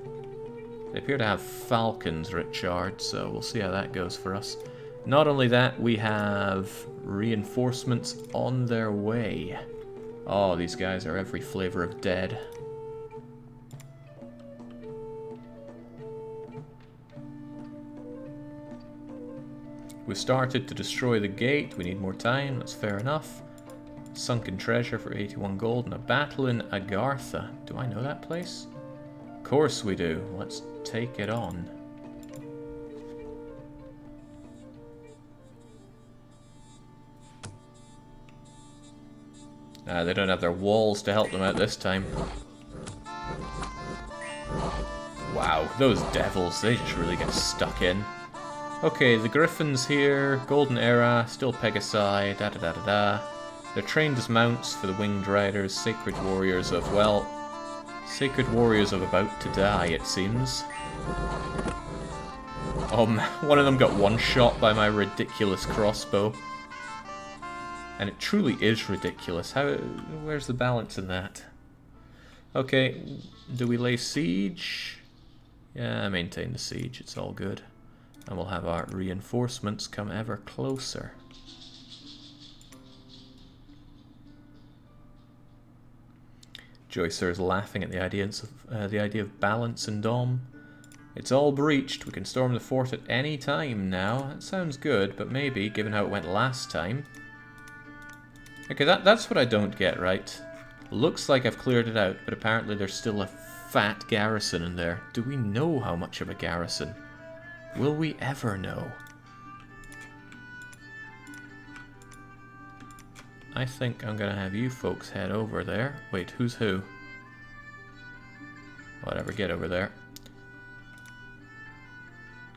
They appear to have falcons, Richard, so we'll see how that goes for us. Not only that, we have reinforcements on their way. Oh, these guys are every flavor of dead. We started to destroy the gate. We need more time. That's fair enough. Sunken treasure for 81 gold and a battle in Agartha. Do I know that place? Of course we do. Let's take it on. They don't have their walls to help them out this time. Wow, those devils, they just really get stuck in. Okay, the Griffins here, Golden Era, still Pegasi, da-da-da-da-da. They're trained as mounts for the Winged Riders, Sacred Warriors of, well, Sacred Warriors of about to die, it seems. Oh man, one of them got one-shot by my ridiculous crossbow. And it truly is ridiculous. Where's the balance in that? Okay, do we lay siege? Yeah, maintain the siege, it's all good. And we'll have our reinforcements come ever closer. Joycer is laughing at the idea of balance in Dom. It's all breached. We can storm the fort at any time now. That sounds good, but maybe, given how it went last time... Okay, that's what I don't get, right? Looks like I've cleared it out, but apparently there's still a fat garrison in there. Do we know how much of a garrison? Will we ever know? I think I'm gonna have you folks head over there. Wait, who's who? Whatever, get over there.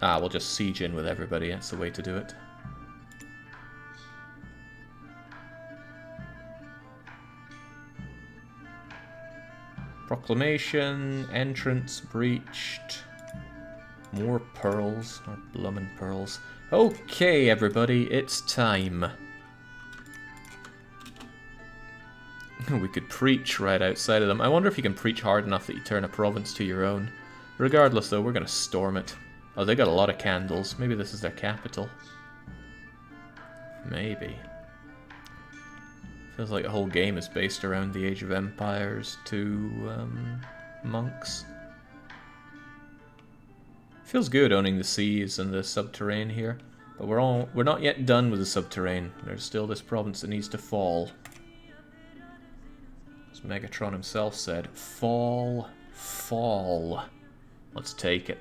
Ah, we'll just siege in with everybody. That's the way to do it. Proclamation, entrance breached. More pearls, or bloomin' pearls. Okay, everybody, it's time. We could preach right outside of them. I wonder if you can preach hard enough that you turn a province to your own. Regardless, though, we're going to storm it. Oh, they got a lot of candles. Maybe this is their capital. Maybe. Feels like the whole game is based around the Age of Empires 2 monks. Feels good owning the seas and the Subterranean here. But we're not yet done with the Subterranean. There's still this province that needs to fall. As Megatron himself said, fall, fall. Let's take it.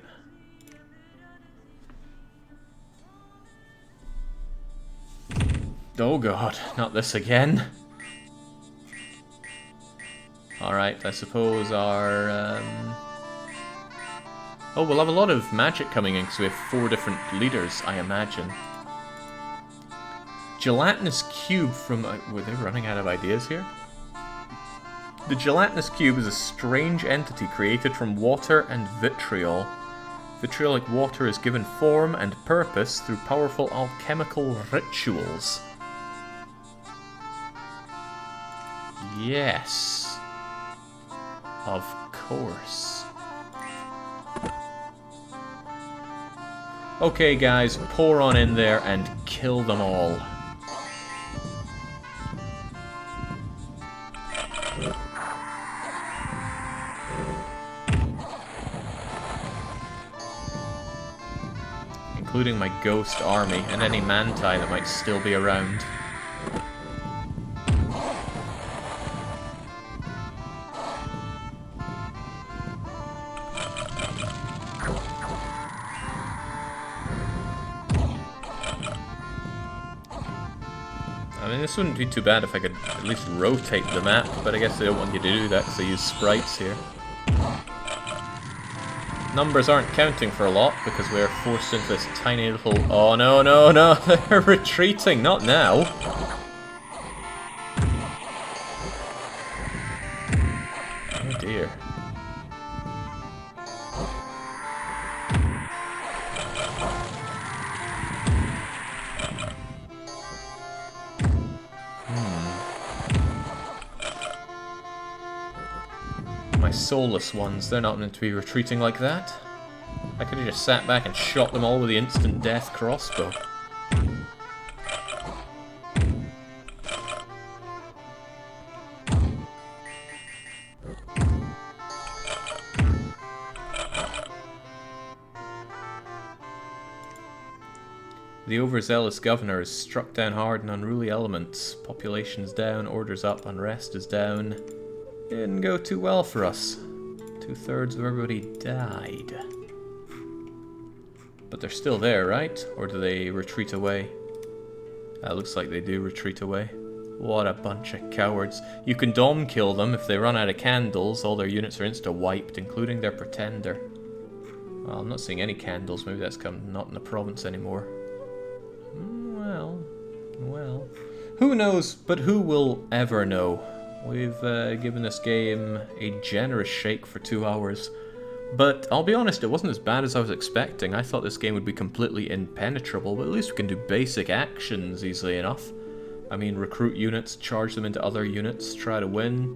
Oh god, not this again. Alright, I suppose our... Oh, we'll have a lot of magic coming in because we have 4 different leaders, I imagine. Gelatinous cube from... were they running out of ideas here? The gelatinous cube is a strange entity created from water and vitriol. Vitriolic water is given form and purpose through powerful alchemical rituals. Yes. Of course. Okay, guys, pour on in there and kill them all. Including my ghost army and any manti that might still be around. I mean, this wouldn't be too bad if I could at least rotate the map, but I guess they don't want you to do that because they use sprites here. Numbers aren't counting for a lot because we're forced into this tiny little... Oh, no, no, no! They're retreating! Not now! Oh, dear. My soulless ones, they're not meant to be retreating like that. I could have just sat back and shot them all with the instant death crossbow. The overzealous governor has struck down hard and unruly elements. Population's down, orders up, unrest is down. Didn't go too well for us. 2/3 of everybody died. But they're still there, right? Or do they retreat away? Looks like they do retreat away. What a bunch of cowards. You can dom kill them if they run out of candles. All their units are insta-wiped, including their pretender. Well, I'm not seeing any candles. Maybe that's not in the province anymore. Well. Who knows, but who will ever know? We've given this game a generous shake for 2 hours. But I'll be honest, it wasn't as bad as I was expecting. I thought this game would be completely impenetrable, but at least we can do basic actions easily enough. I mean, recruit units, charge them into other units, try to win.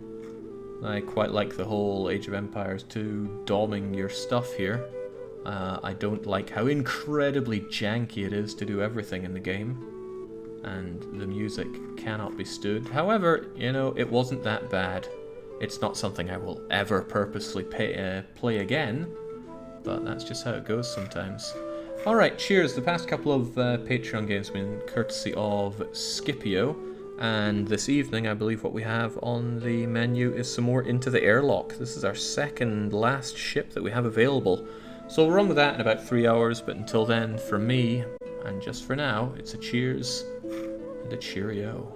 I quite like the whole Age of Empires 2 doming your stuff here. I don't like how incredibly janky it is to do everything in the game, and the music cannot be stood. However, you know, it wasn't that bad. It's not something I will ever purposely play again, but that's just how it goes sometimes. Alright, cheers. The past couple of Patreon games have been courtesy of Scipio, and this evening I believe what we have on the menu is some more Into the Airlock. This is our second last ship that we have available. So we'll run with that in about 3 hours, but until then, from me, and just for now, it's a cheers and a cheerio.